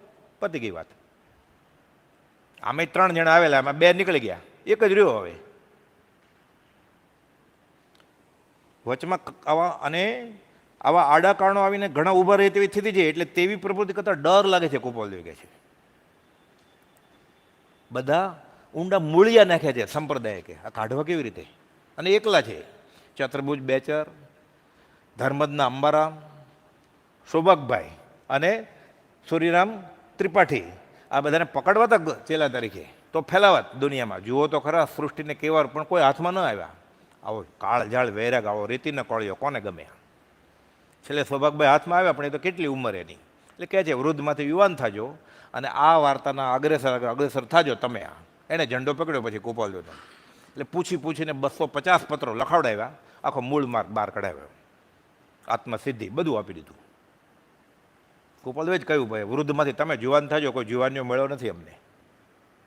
પતી ગઈ વાત. આમે 3 જણા આવેલા, એમાં 2 નીકળી ગયા, એક જ રહ્યો. હવે વચમાં આવા આડા કારણો આવીને ઘણા ઊભા રહે તેવી સ્થિતિ છે. એટલે તેવી પ્રવૃત્તિ કરતાં ડર લાગે છે, કુપોલદેવ કહે છે. બધા ઊંડા મૂળિયા નાખ્યા છે સંપ્રદાય, કે આ કાઢવા કેવી રીતે? અને એકલા છે. ચતુર્ભુજ બેચર, ધર્મદના અંબારામ, સૌભાગભાઈ અને સૂર્યરામ ત્રિપાઠી, આ બધાને પકડવા હતા ચેલા તરીકે, તો ફેલાવત દુનિયામાં. જુઓ તો ખરા સૃષ્ટિને કેવાર, પણ કોઈ હાથમાં ન આવ્યા. આવો કાળ ઝાળ વૈરાગ, આવો રીતિનો કળિયો કોને ગમે? છેલ્લે સૌભાગભાઈ હાથમાં આવ્યા, પણ એ તો કેટલી ઉંમર એની. એટલે કહે છે વૃદ્ધમાંથી યુવાન થાજો અને આ વાર્તાના અગ્રેસર થાજો તમે. એણે ઝંડો પકડ્યો પછી કુપોલદેવનો. એટલે પૂછીને 250 પત્રો લખાવડાવ્યા, આખો મૂળ માર્ગ બહાર કઢાવ્યો, આત્મસિદ્ધિ બધું આપી દીધું. કુપોલદેવે જ કહ્યું, ભાઈ વૃદ્ધમાંથી તમે જુવાન થાજો, કોઈ જુવાનીઓ મળ્યો નથી અમને.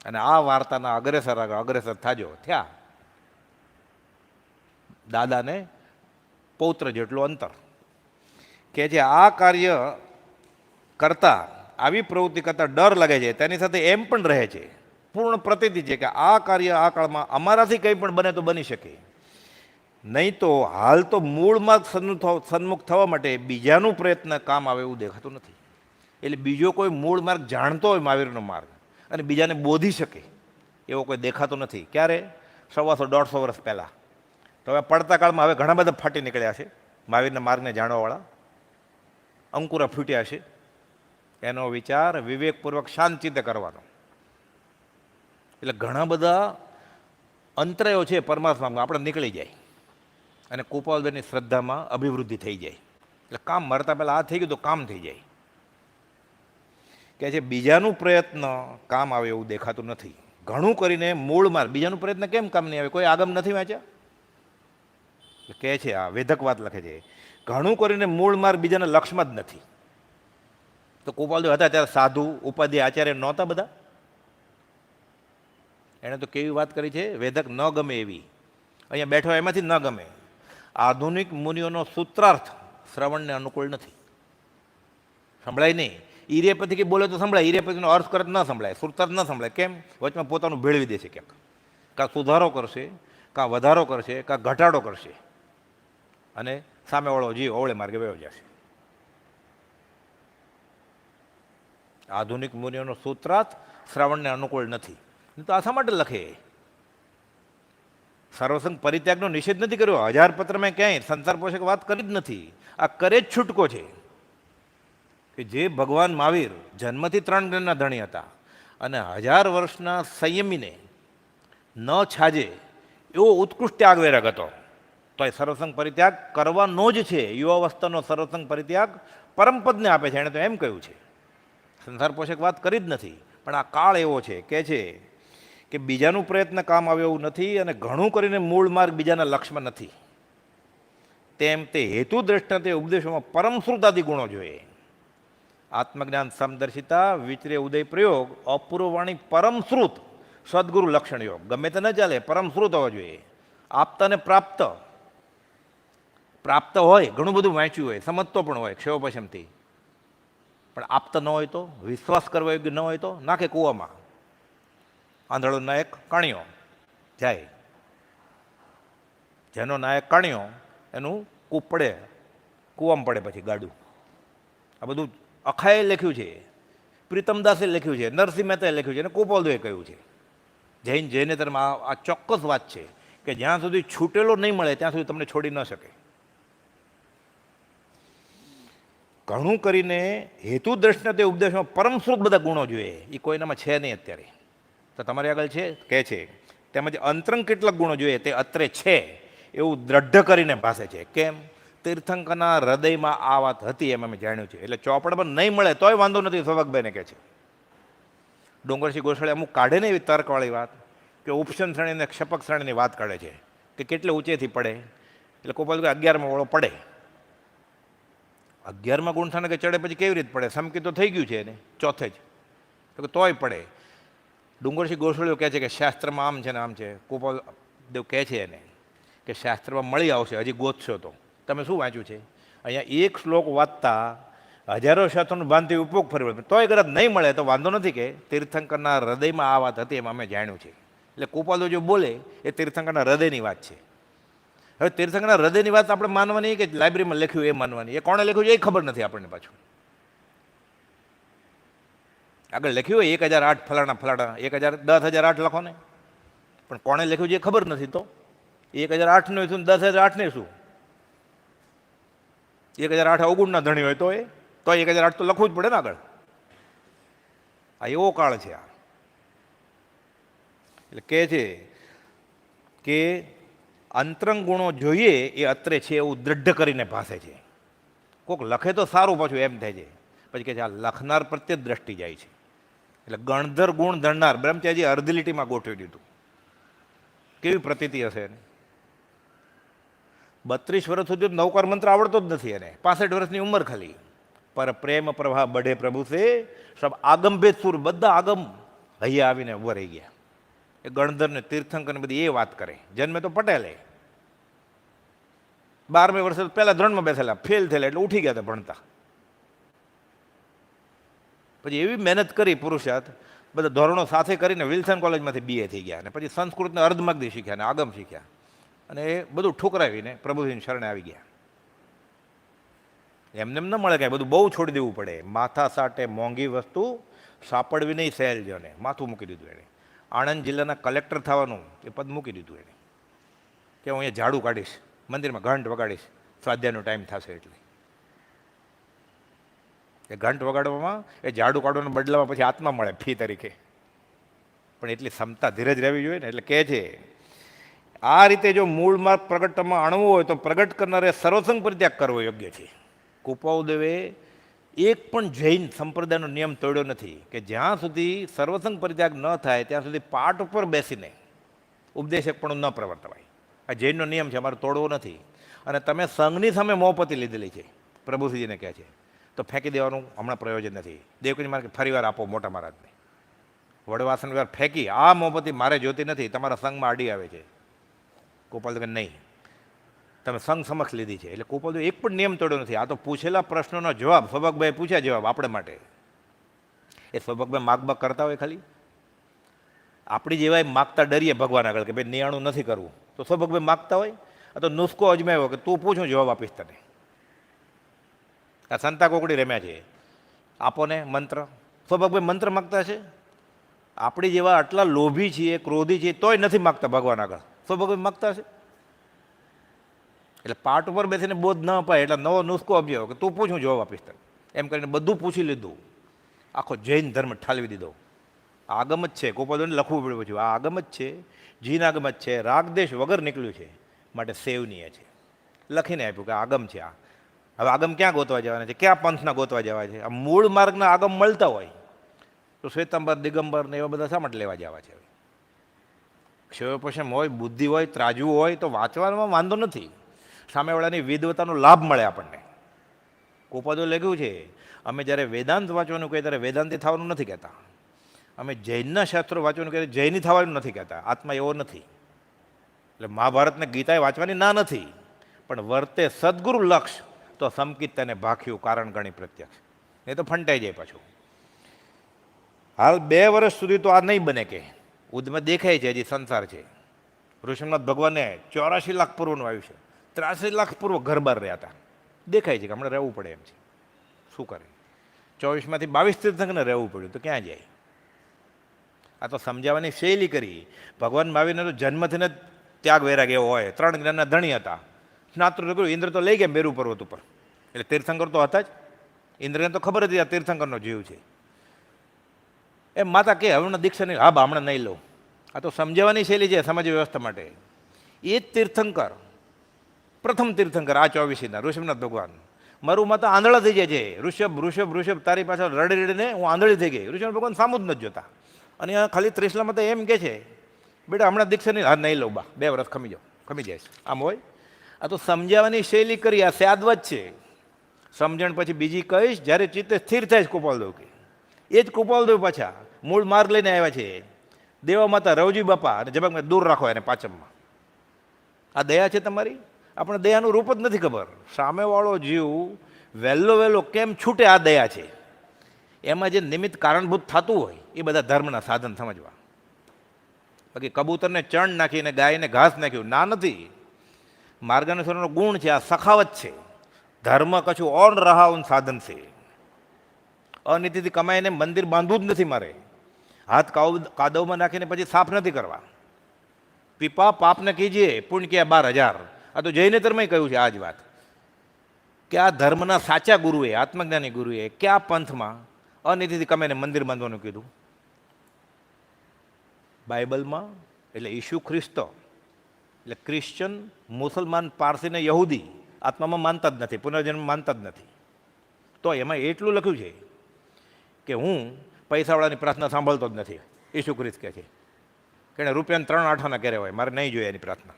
અને આ વાર્તાના અગ્રેસર થાજો. થયા દાદાને પૌત્ર જેટલું અંતર. કે જે આ કાર્ય કરતા, આવી પ્રવૃત્તિ કરતાં ડર લાગે છે, તેની સાથે એમ પણ રહે છે, પૂર્ણ પ્રતીતિ છે કે આ કાર્ય આ કાળમાં અમારાથી કંઈ પણ બને તો બની શકે, નહીં તો હાલ તો મૂળ માર્ગ સન્મુખ થવા માટે બીજાનું પ્રયત્ન કામ આવે એવું દેખાતું નથી. એટલે બીજો કોઈ મૂળ માર્ગ જાણતો હોય મહાવીરનો માર્ગ અને બીજાને બોધી શકે એવો કોઈ દેખાતો નથી. ક્યારે? 150-150 વર્ષ પહેલાં. તો હવે પડતા કાળમાં હવે ઘણા બધા ફાટી નીકળ્યા છે મહાવીરના માર્ગને જાણવાવાળા, અંકુરા ફૂટ્યા છે. એનો વિચાર વિવેકપૂર્વક શાંતિથી કરવાનો. એટલે ઘણા બધા અંતરાયો છે પરમાત્મામાં, આપણે નીકળી જાય અને કુપોલદેવની શ્રદ્ધામાં અભિવૃદ્ધિ થઈ જાય. એટલે કામ મરતા પહેલાં આ થઈ ગયું તો કામ થઈ જાય. કે છે બીજાનું પ્રયત્ન કામ આવે એવું દેખાતું નથી. ઘણું કરીને મૂળ માર્ગ, બીજાનું પ્રયત્ન કેમ કામ નહીં આવે? કોઈ આગમ નથી વાંચ્યા? કહે છે, આ વેધક વાત લખે છે, ઘણું કરીને મૂળ માર્ગ બીજાના લક્ષ્યમાં જ નથી. તો કુપોલદેવ હતા ત્યારે સાધુ ઉપાધિ આચાર્ય નહોતા બધા? એણે તો કેવી વાત કરી છે, વેધક ન ગમે એવી. અહીંયા બેઠો એમાંથી ન ગમે. આધુનિક મુનિઓનો સૂત્રાર્થ શ્રવણને અનુકૂળ નથી, સંભળાય નહીં. ઈરેપતિ કે બોલે તો સંભળાય, ઈરેપતિનો અર્થ કરત ન સંભળાય, સૂત્રાર્થ ન સંભળાય. કેમ? વચમાં પોતાનું ભેળવી દેશે ક્યાંક. કાં સુધારો કરશે, કાં વધારો કરશે, કાં ઘટાડો કરશે, અને સામેવાળો જીવ અવળે માર્ગે વયો જશે. આધુનિક મુનિઓનો સૂત્રાર્થ શ્રાવણને અનુકૂળ નથી. તો આ શા માટે લખે? સર્વસંગ પરિત્યાગનો નિષેધ નથી કર્યો. 1000 પત્રમાં ક્યાંય સંસાર પોષક વાત કરી જ નથી. આ કરે જ છૂટકો છે કે જે ભગવાન મહાવીર જન્મથી 3 જ્ઞાનના ધણી હતા અને 1000 વર્ષના સંયમીને ન છાજે એવો ઉત્કૃષ્ટ ત્યાગ વૈરાગ હતો, તો એ સર્વસંગ પરિત્યાગ કરવાનો જ છે. યુવાવસ્થાનો સર્વસંગ પરિત્યાગ પરમપદને આપે છે. એણે તો એમ કહ્યું છે, સંસાર પોષક વાત કરી જ નથી. પણ આ કાળ એવો છે કે બીજાનું પ્રયત્ન કામ આવે એવું નથી અને ઘણું કરીને મૂળ માર્ગ બીજાના લક્ષ્યમાં નથી. તેમ તે હેતુ દ્રષ્ટા તે ઉપદેશોમાં પરમશ્રુતાદિ ગુણો જોઈએ. આત્મજ્ઞાન સમદર્શિતા, વિચરે ઉદય પ્રયોગ, અપૂર્વવાણી, પરમશ્રુત, સદગુરુ લક્ષણ યોગ. ગમે તે ન ચાલે, પરમશ્રુત હોવા જોઈએ. આપતાને પ્રાપ્ત હોય, ઘણું બધું વાંચ્યું હોય, સમજતો પણ હોય ક્ષયોપશમથી, પણ આપતા ન હોય તો, વિશ્વાસ કરવા યોગ્ય ન હોય તો નાખે કૂવામાં. આંધળો નાયક કાણ્યો જાય, જેનો નાયક કાણ્યો એનું કૂપ પડે, કૂવામાં પડે પછી ગાડું. આ બધું અખાએ લખ્યું છે, પ્રીતમદાસે લખ્યું છે, નરસિંહ મહેતાએ લખ્યું છે અને કુપોલદેવે કહ્યું છે. જૈન જૈનેતરમાં આ ચોક્કસ વાત છે કે જ્યાં સુધી છૂટેલો નહીં મળે ત્યાં સુધી તમને છોડી ન શકે. ઘણું કરીને હેતુ દ્રષ્ટિના તે ઉપદેશમાં પરમશ્રુત બધા ગુણો જોઈએ, એ કોઈનામાં છે નહીં અત્યારે. તો તમારી આગળ છે કહે છે તેમજ અંતરંગ કેટલાક ગુણો જોઈએ તે અત્રે છે એવું દ્રઢ કરીને ભાષે છે. કેમ? તીર્થંકરના હૃદયમાં આ વાત હતી એમ અમે જાણ્યું છે. એટલે ચોપડમાં નહીં મળે તોય વાંધો નથી, સૌભાગભાઈને કહે છે. ડુંગરસિંહ ગોસ્વામી અમુક કાઢે ને એવી તર્કવાળી વાત કે ઉપશન શ્રેણી અને ક્ષપક શ્રેણીની વાત કાઢે છે કે કેટલે ઊંચેથી પડે. એટલે કોઈ કે 11માં વાળો પડે. 11માં ગુણસ્થાને કે ચડે પછી કેવી રીતે પડે? સમકી તો થઈ ગયું છે એને ચોથે જ, તો તોય પડે. ડુંગરસિંહ ગોસ્વામીઓ કહે છે કે શાસ્ત્રમાં આમ છે ને આમ છે. ગોપાલ દેવ કહે છે એને કે શાસ્ત્રમાં મળી આવશે, હજી ગોતશો તો. તમે શું વાંચ્યું છે? અહીંયા એક શ્લોક વાંચતા હજારો શાસ્ત્રોનું ભાનથી ઉપયોગ ફરી તોય કદાચ નહીં મળે તો વાંધો નથી કે તીર્થંકરના હૃદયમાં આ વાત હતી એમ અમે જાણ્યું છે. એટલે કૃપાલુ જો બોલે એ તીર્થંકરના હૃદયની વાત છે. હવે તીર્થંકરના હૃદયની વાત આપણે માનવાની કે લાઇબ્રેરીમાં લખ્યું એ માનવાની? એ કોણે લખ્યું છે એ ખબર નથી આપણને. પાછું આગળ લખ્યું હોય 1008 ફલાણા ફલાણા, 1008 લખો ને, પણ કોણે લખ્યું છે એ ખબર નથી. તો 1008 નું શું, 1008 ને શું? 1008 અવગુણના ધણી હોય તો 1008 તો લખવું જ પડે ને આગળ. આ એવો કાળ છે આ. એટલે કહે છે કે અંતરંગ ગુણો જોઈએ એ અત્રે છે એવું દ્રઢ કરીને ભાષે છે. કોઈક લખે તો સારું, પાછું એમ થાય છે. પછી કહે છે આ લખનાર પ્રત્યે દ્રષ્ટિ જાય છે. એટલે ગણધર ગુણ ધરનાર બ્રહ્મચારી અર્ધી લીટીમાં ગોઠવી દીધું. કેવી પ્રતીતિ હશે એને? 32 વર્ષ સુધી નવકાર મંત્ર આવડતો જ નથી એને, 65 વર્ષની ઉંમર ખાલી. પર પ્રેમ પ્રવાહ બઢે પ્રભુ સે સબ આગમભેદ સુર, બધા આગમ હૈયા આવીને ઉભા રહી ગયા. એ ગણધર ને તીર્થંકર ને બધી એ વાત કરે. જન્મે તો પટેલે, 12મે વર્ષે પહેલા ધોરણમાં બેસેલા, ફેલ થયેલા એટલે ઉઠી ગયા હતા ભણતા. પછી એવી મહેનત કરી પુરુષાર્થ, બધા ધોરણો સાથે કરીને વિલ્સન કોલેજમાંથી BA થઈ ગયા. અને પછી સંસ્કૃતને અર્ધમાગધી શીખ્યા અને આગમ શીખ્યા. અને એ બધું ઠુકરાવીને પ્રભુજીની શરણે આવી ગયા. એમને એમ ન મળે કાંઈ, બધું બહુ છોડી દેવું પડે. માથા સાટે મોંઘી વસ્તુ સાપડવી નહીં સહેલજોને, માથું મૂકી દીધું એણે. આણંદ જિલ્લાના કલેક્ટર થવાનું એ પદ મૂકી દીધું એણે કે હું અહીંયા ઝાડુ કાઢીશ, મંદિરમાં ઘંટ વગાડીશ, સ્વાધ્યાયનો ટાઈમ થશે એટલે. એ ઘંટ વગાડવામાં, એ ઝાડુ કાઢવાના બદલામાં પછી આત્મા મળે ફી તરીકે. પણ એટલી ક્ષમતા ધીરજ રહેવી જોઈએ ને. એટલે કહે છે આ રીતે જો મૂળ માર્ગ પ્રગટમાં આણવું હોય તો પ્રગટ કરનારે સર્વસંગ પરિત્યાગ કરવો યોગ્ય છે. કૃપાળુદેવે એક પણ જૈન સંપ્રદાયનો નિયમ તોડ્યો નથી કે જ્યાં સુધી સર્વસંગ પરિત્યાગ ન થાય ત્યાં સુધી પાઠ ઉપર બેસીને ઉપદેશક પણ ન પ્રવર્તવાય. આ જૈનનો નિયમ છે, અમારે તોડવો નથી. અને તમે સંઘની સામે મોહપતિ લીધેલી છે, પ્રભુશ્રીજીને કહે છે, તો ફેંકી દેવાનું હમણાં પ્રયોજન નથી. દેવકીજી મારે ફરીવાર આપો મોટા મહારાજને. વડવાસન વાર ફેંકી, આ મોહપતિ મારે જોતી નથી, તમારા સંઘમાં આડી આવે છે. ગોપાલ કે નહીં, તમે સંઘ સમક્ષ લીધી છે. એટલે ગોપાલ એક પણ નિયમ તોડ્યો નથી. આ તો પૂછેલા પ્રશ્નોનો જવાબ, સૌભાગભાઈ પૂછ્યા જવાબ આપણે માટે. એ સૌભાગભાઈ માગબાગ કરતા હોય ખાલી, આપણી જેવાય માગતા ડરીએ ભગવાન આગળ કે ભાઈ નિયાણું નથી કરવું, તો સૌભાગભાઈ માગતા હોય. આ તો નુસ્ખો અજમાવ્યો કે તું પૂછું જવાબ આપીશ તને. આ સંતા કોકડી રમ્યા છે, આપો ને મંત્ર. સૌભાગભાઈ મંત્ર માગતા છે? આપણી જેવા આટલા લોભી છીએ, ક્રોધી છીએ, તોય નથી માગતા ભગવાન આગળ. સૌભાગભાઈ માગતા છે? એટલે પાઠ ઉપર બેસીને બોધ ન અપાય એટલે નવો નુસ્ખો અભ્યાવ કે તું પૂછું જવાબ આપીશ તને. એમ કરીને બધું પૂછી લીધું, આખો જૈન ધર્મ ઠાલવી દીધો. આગમ જ છે, ગોપાલને લખવું પડ્યું પછી આ આગમ જ છે, જીન આગમ જ છે, રાગદેશ વગર નીકળ્યું છે, માટે સેવનીય છે. લખીને આપ્યું કે આગમ છે આ. હવે આગમ ક્યાં ગોતવા જવાના છે, ક્યાં પંથના ગોતવા જવા છે? આ મૂળ માર્ગના આગમ મળતા હોય તો શ્વેતાંબર, દિગંબર ને એવા બધા શા માટે લેવા જવા છે? ક્ષયોપશમ હોય, બુદ્ધિ હોય, ત્રાજવું હોય તો વાંચવામાં વાંધો નથી. સામેવાળાની વિદ્વતાનો લાભ મળે આપણને. કોપાદો લખ્યું છે અમે જ્યારે વેદાંત વાંચવાનું કહીએ ત્યારે વેદાંતી થવાનું નથી કહેતા. અમે જૈનના શાસ્ત્રો વાંચવાનું કહીએ જૈની થવાનું નથી કહેતા. આત્મા એવો નથી. એટલે મહાભારતને ગીતાએ વાંચવાની ના નથી, પણ વર્તે સદગુરુ લક્ષ તો સમકિત તેને ભાખ્યું કારણ ગણી પ્રત્યક્ષ. એ તો ફંટાઈ જાય પાછું. હાલ 2 વર્ષ સુધી તો આ નહીં બને કે ઉદમાં દેખાય છે હજી સંસાર છે. ઋષભનાથ ભગવાને 84 લાખ પૂર્વનું આવ્યું છે, 83 લાખ પૂર્વ ઘર બહાર રહ્યા હતા. દેખાય છે કે હમણાં રહેવું પડે એમ છે. શું કરે? 24માંથી 22 તીર્થંકરને રહેવું પડ્યું તો ક્યાં જાય? આ તો સમજાવવાની શૈલી કરી. ભગવાન મહાવીરને તો જન્મથી જ ત્યાગ વૈરાગ એવો હોય. 3 જ્ઞાનના ધણી હતા. સ્નાતૃ કર્યું, ઇન્દ્ર તો લઈ ગયા મેરુ પર્વત ઉપર, એટલે તીર્થંકર તો હતા જ. ઇન્દ્રને તો ખબર હતી આ તીર્થંકરનો જીવ છે. એમ માતા કે હમણાં દીક્ષા નહીં, હા બા હમણાં નહીં લઉં. આ તો સમજાવવાની શૈલી છે સમાજ વ્યવસ્થા માટે. એ જ તીર્થંકર, પ્રથમ તીર્થંકર આ 24ના ઋષભનાથ ભગવાન. મારું માતા આંધળા થઈ જાય છે, ઋષભ ઋષભ ઋષભ તારી પાછળ રડી રડીને હું આંધળી થઈ ગઈ. ઋષભ ભગવાન સામું જ નથી જોતા. અને ખાલી ત્રિશલા માતા એમ કે છે, બેટા હમણાં દીક્ષા નહીં, હા નહીં લઉં બા, 2 વર્ષ ખમી જાઓ, ખમી જાય છે. આમ હોય. આ તો સમજાવવાની શૈલી કરી, આ સ્યાદવત છે. સમજણ પછી બીજી કહીશ જ્યારે ચિત્તે સ્થિર થાય છે. કૃપાલદેવ કે એ જ કૃપાલદેવ પાછા મૂળ માર્ગ લઈને આવ્યા છે. દેવા માતા રવજી બાપા અને જબકમાં દૂર રાખો એને પાચમમાં. આ દયા છે તમારી. આપણે દયાનું રૂપ જ નથી ખબર. સામેવાળો જીવ વહેલો વહેલો કેમ છૂટે, આ દયા છે. એમાં જે નિમિત્ત કારણભૂત થતું હોય એ બધા ધર્મના સાધન સમજવા. બાકી કબૂતરને ચણ નાખીને ગાયને ઘાસ નાખ્યું ના નથી. માર્ગાનુસારનો ગુણ છે, આ સખાવત છે. ધર્મ કશું ઓર રહાઉન સાધન છે. અનીતિથી કમાઈને મંદિર બાંધવું જ નથી મારે. હાથ કાદવમાં નાખીને પછી સાફ નથી કરવા. પીપા પાપને કીજીએ પુણ્ય ક્યાં 12,000. આ તો જૈનેતરમાં કહ્યું છે આ જ વાત, કે આ ધર્મના સાચા ગુરુએ, આત્મજ્ઞાની ગુરુએ કયા પંથમાં અનીતિથી કમાઈને મંદિર બાંધવાનું કીધું? બાઇબલમાં. એટલે ઈસુ ખ્રિસ્ત એટલે ક્રિશ્ચન, મુસલમાન, પારસી ને યહૂદી આત્મામાં માનતા જ નથી, પુનર્જન્મ માનતા જ નથી. તો એમાં એટલું લખ્યું છે કે હું પૈસાવાળાની પ્રાર્થના સાંભળતો જ નથી. ઈસુ ખ્રિસ્ત કહે છે કે એને રૂપિયાને 3 આઠાના કરે હોય, મારે નહીં જોઈએ એની પ્રાર્થના.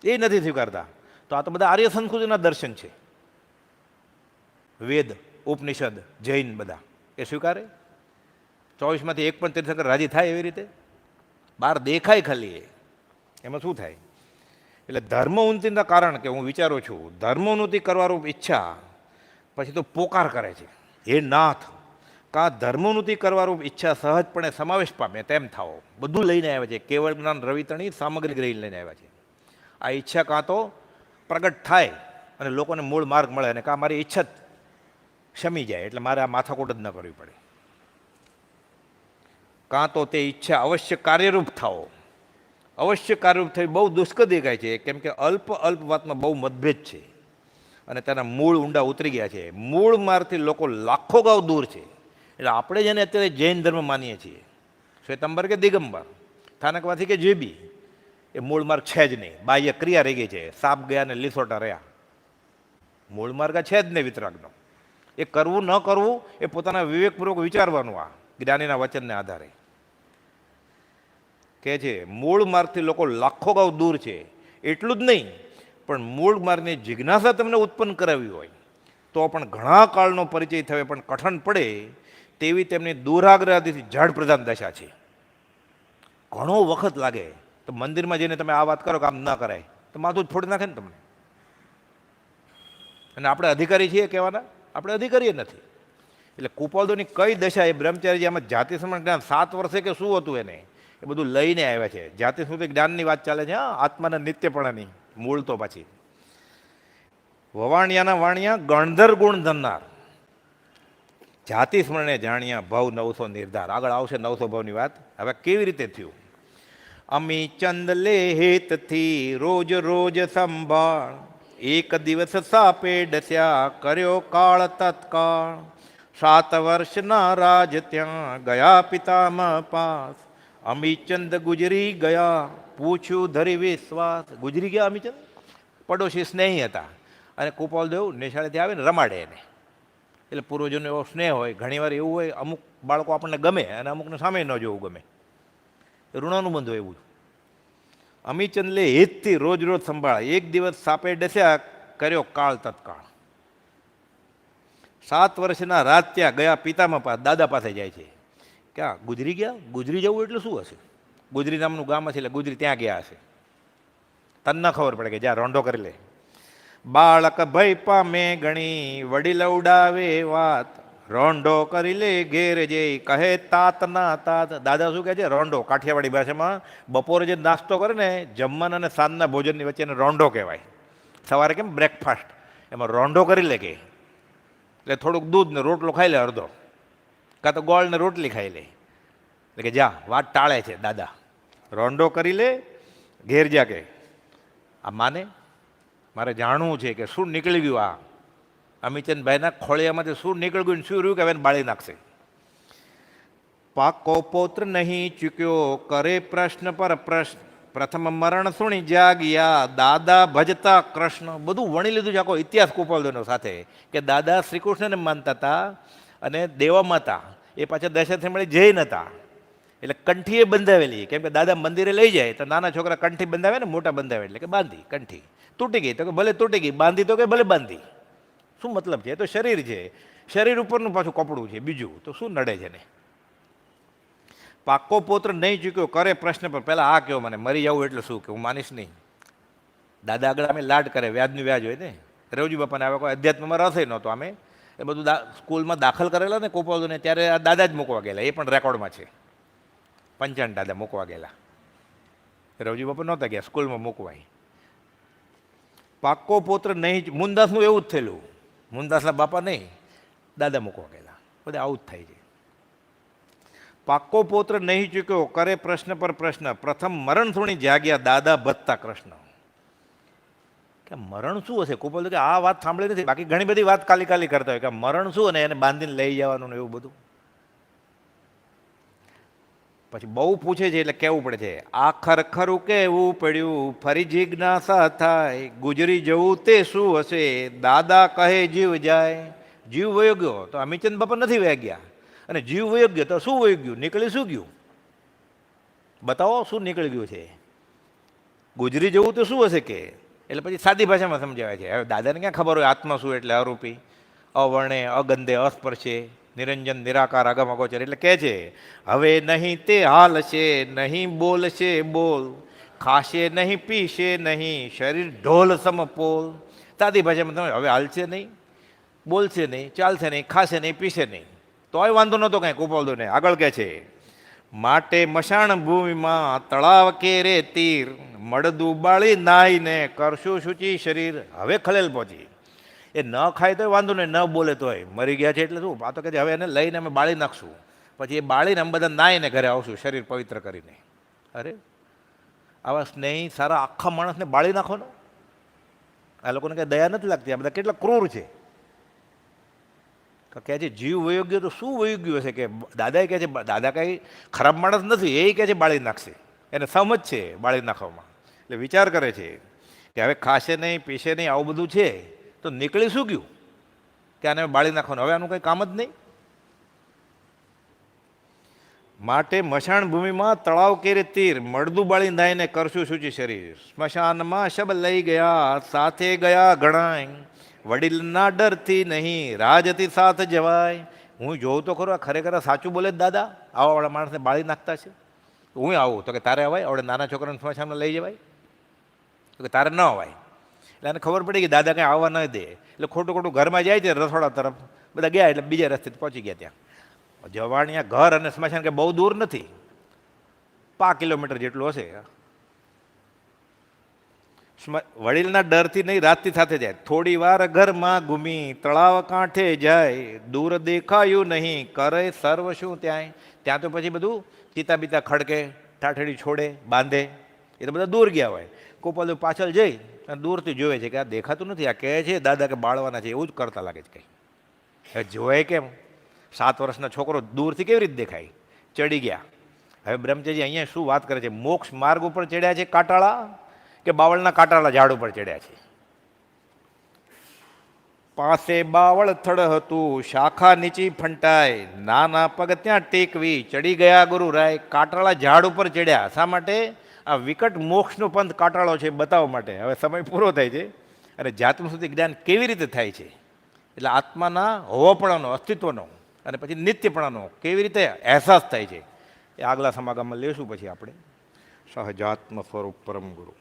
એ નથી સ્વીકારતા. તો આ તો બધા આર્ય સંસ્કૃતિના દર્શન છે. વેદ, ઉપનિષદ, જૈન બધા એ સ્વીકારે? 24માંથી એક પણ તીર્થંકર રાજી થાય એવી રીતે? બહાર દેખાય ખાલી, એમાં શું થાય? એટલે ધર્મ ઉન્નતિના કારણ કે હું વિચારું છું ધર્મોન્નતિ કરવાનું ઈચ્છા, પછી તો પોકાર કરે છે, હે નાથ કા ધર્મોન્નતિ કરવાનું ઈચ્છા સહજપણે સમાવેશ પામે તેમ થાઓ. બધું લઈને આવ્યા છે. કેવળ જ્ઞાન રવિતણી સામગ્રી ગ્રહી લઈને આવ્યા છે. આ ઈચ્છા કાં તો પ્રગટ થાય અને લોકોને મૂળ માર્ગ મળે, અને કાં મારી ઈચ્છા શમી જાય એટલે મારે આ માથાકૂટ જ ન કરવી પડે. કાં તો તે ઈચ્છા અવશ્ય કાર્યરૂપ થાઓ. અવશ્ય કાર્યરૂપ થઈ બહુ દુષ્કર દેખાય છે, કેમ કે અલ્પ અલ્પ વાતમાં બહુ મતભેદ છે અને તેના મૂળ ઊંડા ઉતરી ગયા છે. મૂળ માર્ગથી લોકો લાખો ગાઉ દૂર છે. એટલે આપણે જેને અત્યારે જૈન ધર્મ માનીએ છીએ, શ્વેતંબર કે દિગંબર, સ્થાનકવાથી કે જે બી, એ મૂળ માર્ગ છે જ નહીં. બાહ્ય ક્રિયા રહી ગઈ છે. સાપ ગયા ને લીસોટા રહ્યા. મૂળ માર્ગ છે જ નહીં વિતરાગનો. એ કરવું ન કરવું એ પોતાના વિવેકપૂર્વક વિચારવાનું. આ જ્ઞાનીના વચનને આધારે કહે છે મૂળ માર્ગથી લોકો લાખો ગાઉ દૂર છે. એટલું જ નહીં, પણ મૂળ માર્ગની જિજ્ઞાસા તમને ઉત્પન્ન કરાવી હોય તો પણ ઘણા કાળનો પરિચય થયો પણ કઠણ પડે તેવી તેમની દુરાગ્રહથી જડ પ્રધાન દશા છે. ઘણો વખત લાગે તો મંદિરમાં જઈને તમે આ વાત કરો કે આમ ન કરાય તો માથું જ ફોડી નાખે ને તમને. અને આપણે અધિકારી છીએ કહેવાના? આપણે અધિકારી નથી. એટલે કુપાલદોની કઈ દશા એ બ્રહ્મચારી આમાં જાતિ સમરણ જ્ઞાન 7 વર્ષે કે શું હતું એને એ બધું લઈને આવ્યા છે. જાતિ સુધી જ્ઞાનની વાત ચાલે છે. હા, આત્માના નિત્યપણાની મૂળ તો પાછી વવાણિયાના વાણિયા ગણધર ગુણ ધરનાર. જાતિ સ્મરણે જાણ્યા ભવ 900 નિર્ધાર. આગળ આવશે 900 ભવની વાત. હવે કેવી રીતે થયું? અમી ચંદ લે હેતથી રોજ રોજ સંભાળ, એક દિવસ સાપે ડસ્યા કર્યો કાળ તત્કાળ. 7 વર્ષના રાજ ત્યાં ગયા પિતામહ પાસ, અમીચંદ ગુજરી ગયા પૂછ્યું ધરી વિશ્વાસ. ગુજરી ગયા અમીચંદ, પડોશી સ્નેહી હતા અને કુપાલદેવ નિશાળેથી આવીને રમાડે એને. એટલે પૂર્વજોનો એવો સ્નેહ હોય. ઘણીવાર એવું હોય અમુક બાળકો આપણને ગમે અને અમુકને સામે ન જોવું ગમે. ઋણાનું બંધ હોય એવું. અમીચંદ લે હેતથી રોજ રોજ સંભાળે, એક દિવસ સાપે ડસ્યા કર્યો કાળ તત્કાળ. 7 વર્ષના રાત ત્યાં ગયા પિતામહ પાસે, દાદા પાસે જાય છે. ક્યાં ગુજરી ગયા? ગુજરી જવું એટલે શું હશે? ગુજરી નામનું ગામ હશે એટલે ગુજરી ત્યાં ગયા હશે. તને ન ખબર પડે કે જ્યાં રોંઢો કરી લે. બાળક ભય પામે ઘણી વડીલ ઉડાવે વાત, રોંઢો કરી લે ઘેર જઈ કહે તાત ના તાત. દાદા શું કહે છે? રોંઢો. કાઠિયાવાડી ભાષામાં બપોરે જે નાસ્તો કરે ને, જમવાના અને સાંજના ભોજનની વચ્ચેને રોંઢો કહેવાય. સવારે કેમ બ્રેકફાસ્ટ, એમાં રોંઢો કરી લે કે એટલે થોડુંક દૂધ ને રોટલો ખાઈ લે અડધો, કાં તો ગોળ ને રોટલી ખાઈ લે. એટલે કે જા વાત ટાળે છે દાદા. રોંઢો કરી લે ઘેર જા કે આ માને મારે જાણવું છે કે શું નીકળી ગયું, આ અમિચંદભાઈના ખોળિયામાંથી શું નીકળી ગયું, શું રહ્યું કે હવે બાળી નાખશે. પાકો પૌત્ર નહીં ચૂક્યો કરે પ્રશ્ન પર પ્રશ્ન, પ્રથમ મરણ સુણી જાગ્યા દાદા ભજતા કૃષ્ણ. બધું વણી લીધું છે આખો ઇતિહાસ ગોપાલદેવનો સાથે, કે દાદા શ્રી કૃષ્ણને માનતા હતા અને દેવામાં હતા. એ પાછા દશરથને મળી જૈન હતા, એટલે કંઠીએ બંધાવેલી. કેમ કે દાદા મંદિરે લઈ જાય તો નાના છોકરા કંઠી બંધાવે ને, મોટા બંધાવે એટલે કે બાંધી. કંઠી તૂટી ગઈ તો કે ભલે તૂટી ગઈ, બાંધી તો કે ભલે બાંધી. શું મતલબ છે? એ તો શરીર છે, શરીર ઉપરનું પાછું કપડું છે, બીજું તો શું નડે છે ને. પાકો પુત્ર નહીં ચૂક્યો કરે પ્રશ્ન પર. પહેલાં આ કહો મને, મરી જવું એટલે શું કે હું માનીશ નહીં. દાદા આગળ અમે લાડ કરે, વ્યાજનું વ્યાજ હોય ને. રવજી બાપાને આવે કોઈ અધ્યાત્મમાં રસ નહોતો, અમે એ બધું સ્કૂલમાં દાખલ કરેલા ને ગોપાલને, ત્યારે આ દાદા જ મૂકવા ગયેલા, એ પણ રેકોર્ડમાં છે. 55 દાદા મૂકવા ગયેલા, રવજી બાપા નહોતા ગયા સ્કૂલમાં મૂકવાય. પાકો પુત્ર નહીં, મુનદાસનું એવું જ થયેલું, મુનદાસના બાપા નહીં, દાદા મૂકવા ગયેલા. બધા આવું જ થાય છે. પાકો પુત્ર નહીં ચૂક્યો કરે પ્રશ્ન પર પ્રશ્ન, પ્રથમ મરણ સુણી જાગ્યા દાદા ભજતા કૃષ્ણ. કે મરણ શું હશે? ગોપાલ કે આ વાત સાંભળી નથી, બાકી ઘણી બધી વાત કાલી કાલી કરતા હોય કે મરણ શું અને એને બાંધીને લઈ જવાનું ને એવું બધું. પછી બહુ પૂછે છે એટલે કહેવું પડે છે. આખર ખરું કેવું પડ્યું ફરી જિજ્ઞાસા થાય, ગુજરી જવું તે શું હશે દાદા કહે જીવ જાય. જીવ વયો ગયો તો અમિચંદ બાપા નથી વયા ગયા, અને જીવ વયો ગયો તો શું વયું ગયું, નીકળી શું ગયું? બતાવો શું નીકળી ગયું છે. ગુજરી જવું તો શું હશે કે, એટલે પછી સાદી ભાષામાં સમજાવે છે. હવે દાદાને ક્યાં ખબર હોય આત્મા શું, એટલે અરૂપી, અવર્ણે, અગંધે, અસ્પર્શે, નિરંજન, નિરાકાર, અગમ અગોચર. એટલે કહે છે હવે નહીં તે હાલશે, નહીં બોલશે બોલ, ખાશે નહીં પીશે નહીં, શરીર ઢોલ સમપોલ. સાદી ભાષામાં તમે હવે હાલશે નહીં, બોલશે નહીં, ચાલશે નહીં, ખાશે નહીં, પીશે નહીં, તોય વાંધો નહોતો કાંઈ ગોપાલદેવને. આગળ કહે છે માટે મશાણ ભૂમિમાં તળાવ કેરે તીર, મળદું બાળી નાઈને કરશું શુચિ શરીર. હવે ખલેલ પહોંચી. એ ન ખાય તોય વાંધો નહીં, ન બોલે તોય, મરી ગયા છે એટલે શું. આ તો કહે છે હવે એને લઈને અમે બાળી નાખશું, પછી એ બાળીને અમે બધા નાઈને ઘરે આવશું શરીર પવિત્ર કરીને. અરે આવા સ્નેહી સારા આખા માણસને બાળી નાખો ને. આ લોકોને કંઈ દયા નથી લાગતી, આ બધા કેટલા ક્રૂર છે. કહે છે જીવ વયો ગયો તો શું વયું ગયું હશે કે દાદાએ કહે છે દાદા કાંઈ ખરાબ માણસ નથી, એ કહે છે બાળી નાખશે, એને સમજ છે બાળી નાખવામાં. એટલે વિચાર કરે છે કે હવે ખાશે નહીં, પીશે નહીં, આવું બધું છે તો નીકળી શું ગયું કે આને બાળી નાખવાનું, હવે આનું કંઈ કામ જ નહીં. માટે મશાણ ભૂમિમાં તળાવ કેરે તીર, મળદું બાળી નાઈને કરશું શુચિ શરીર. સ્મશાનમાં શબ લઈ ગયા સાથે ગયા ઘણાય, વડીલના ડરથી નહીં રાજથી સાથ જવાય. હું જોઉં તો ખરો ખરેખર સાચું બોલે જ દાદા, આવાવાળા માણસને બાળી નાખતા છે. હું આવું તો કે તારે અવાય, આવડે નાના છોકરાને સ્મશાનમાં લઈ જવાય તો કે તારે ન અવાય. એટલે એને ખબર પડી કે દાદા કંઈ આવવા ન દે, એટલે ખોટું ખોટું ઘરમાં જાય છે રસોડા તરફ. બધા ગયા એટલે બીજા રસ્તે પહોંચી ગયા. ત્યાં જવાણિયા ઘર અને સ્મશાન કે બહુ દૂર નથી, 5 કિલોમીટર જેટલું હશે. વડીલના ડરથી નહીં રાજથી સાથે જાય. થોડી વાર ઘરમાં ઘૂમી તળાવ કાંઠે જાય, દૂર દેખાયું નહીં કરે સર્વ શું ત્યાંય. ત્યાં તો પછી બધું ચિતા બીતા ખડકે, ઠાઠડી છોડે, બાંધે, એ તો બધા દૂર ગયા હોય. ગોપાલદેવ પાછળ જઈ અને દૂરથી જોવે છે કે આ દેખાતું નથી, આ કહે છે દાદા કે બાળવાના છે, એવું જ કરતા લાગે છે. કંઈ હવે જોવાય કેમ? 7 વર્ષનો છોકરો દૂરથી કેવી રીતે દેખાય? ચડી ગયા. હવે બ્રહ્મચર્ય અહીંયા શું વાત કરે છે? મોક્ષ માર્ગ ઉપર ચડ્યા છે કાંટાળા કે બાવળના કાંટાળા ઝાડ ઉપર ચડ્યા છે? પાસે બાવળ થડ હતું શાખા નીચી ફંટાય, નાના પગ ત્યાં ટેકવી ચડી ગયા ગુરુ રાય. કાંટાળા ઝાડ ઉપર ચડ્યા શા માટે? આ વિકટ મોક્ષનો પંથ કાંટાળો છે બતાવવા માટે. હવે સમય પૂરો થાય છે અને જાતમ સુધી જ્ઞાન કેવી રીતે થાય છે, એટલે આત્માના હોવાપણાનો, અસ્તિત્વનો અને પછી નિત્યપણાનો કેવી રીતે અહેસાસ થાય છે એ આગલા સમાગમમાં લેશું. પછી આપણે સહજાત્મ સ્વરૂપ પરમ ગુરુ.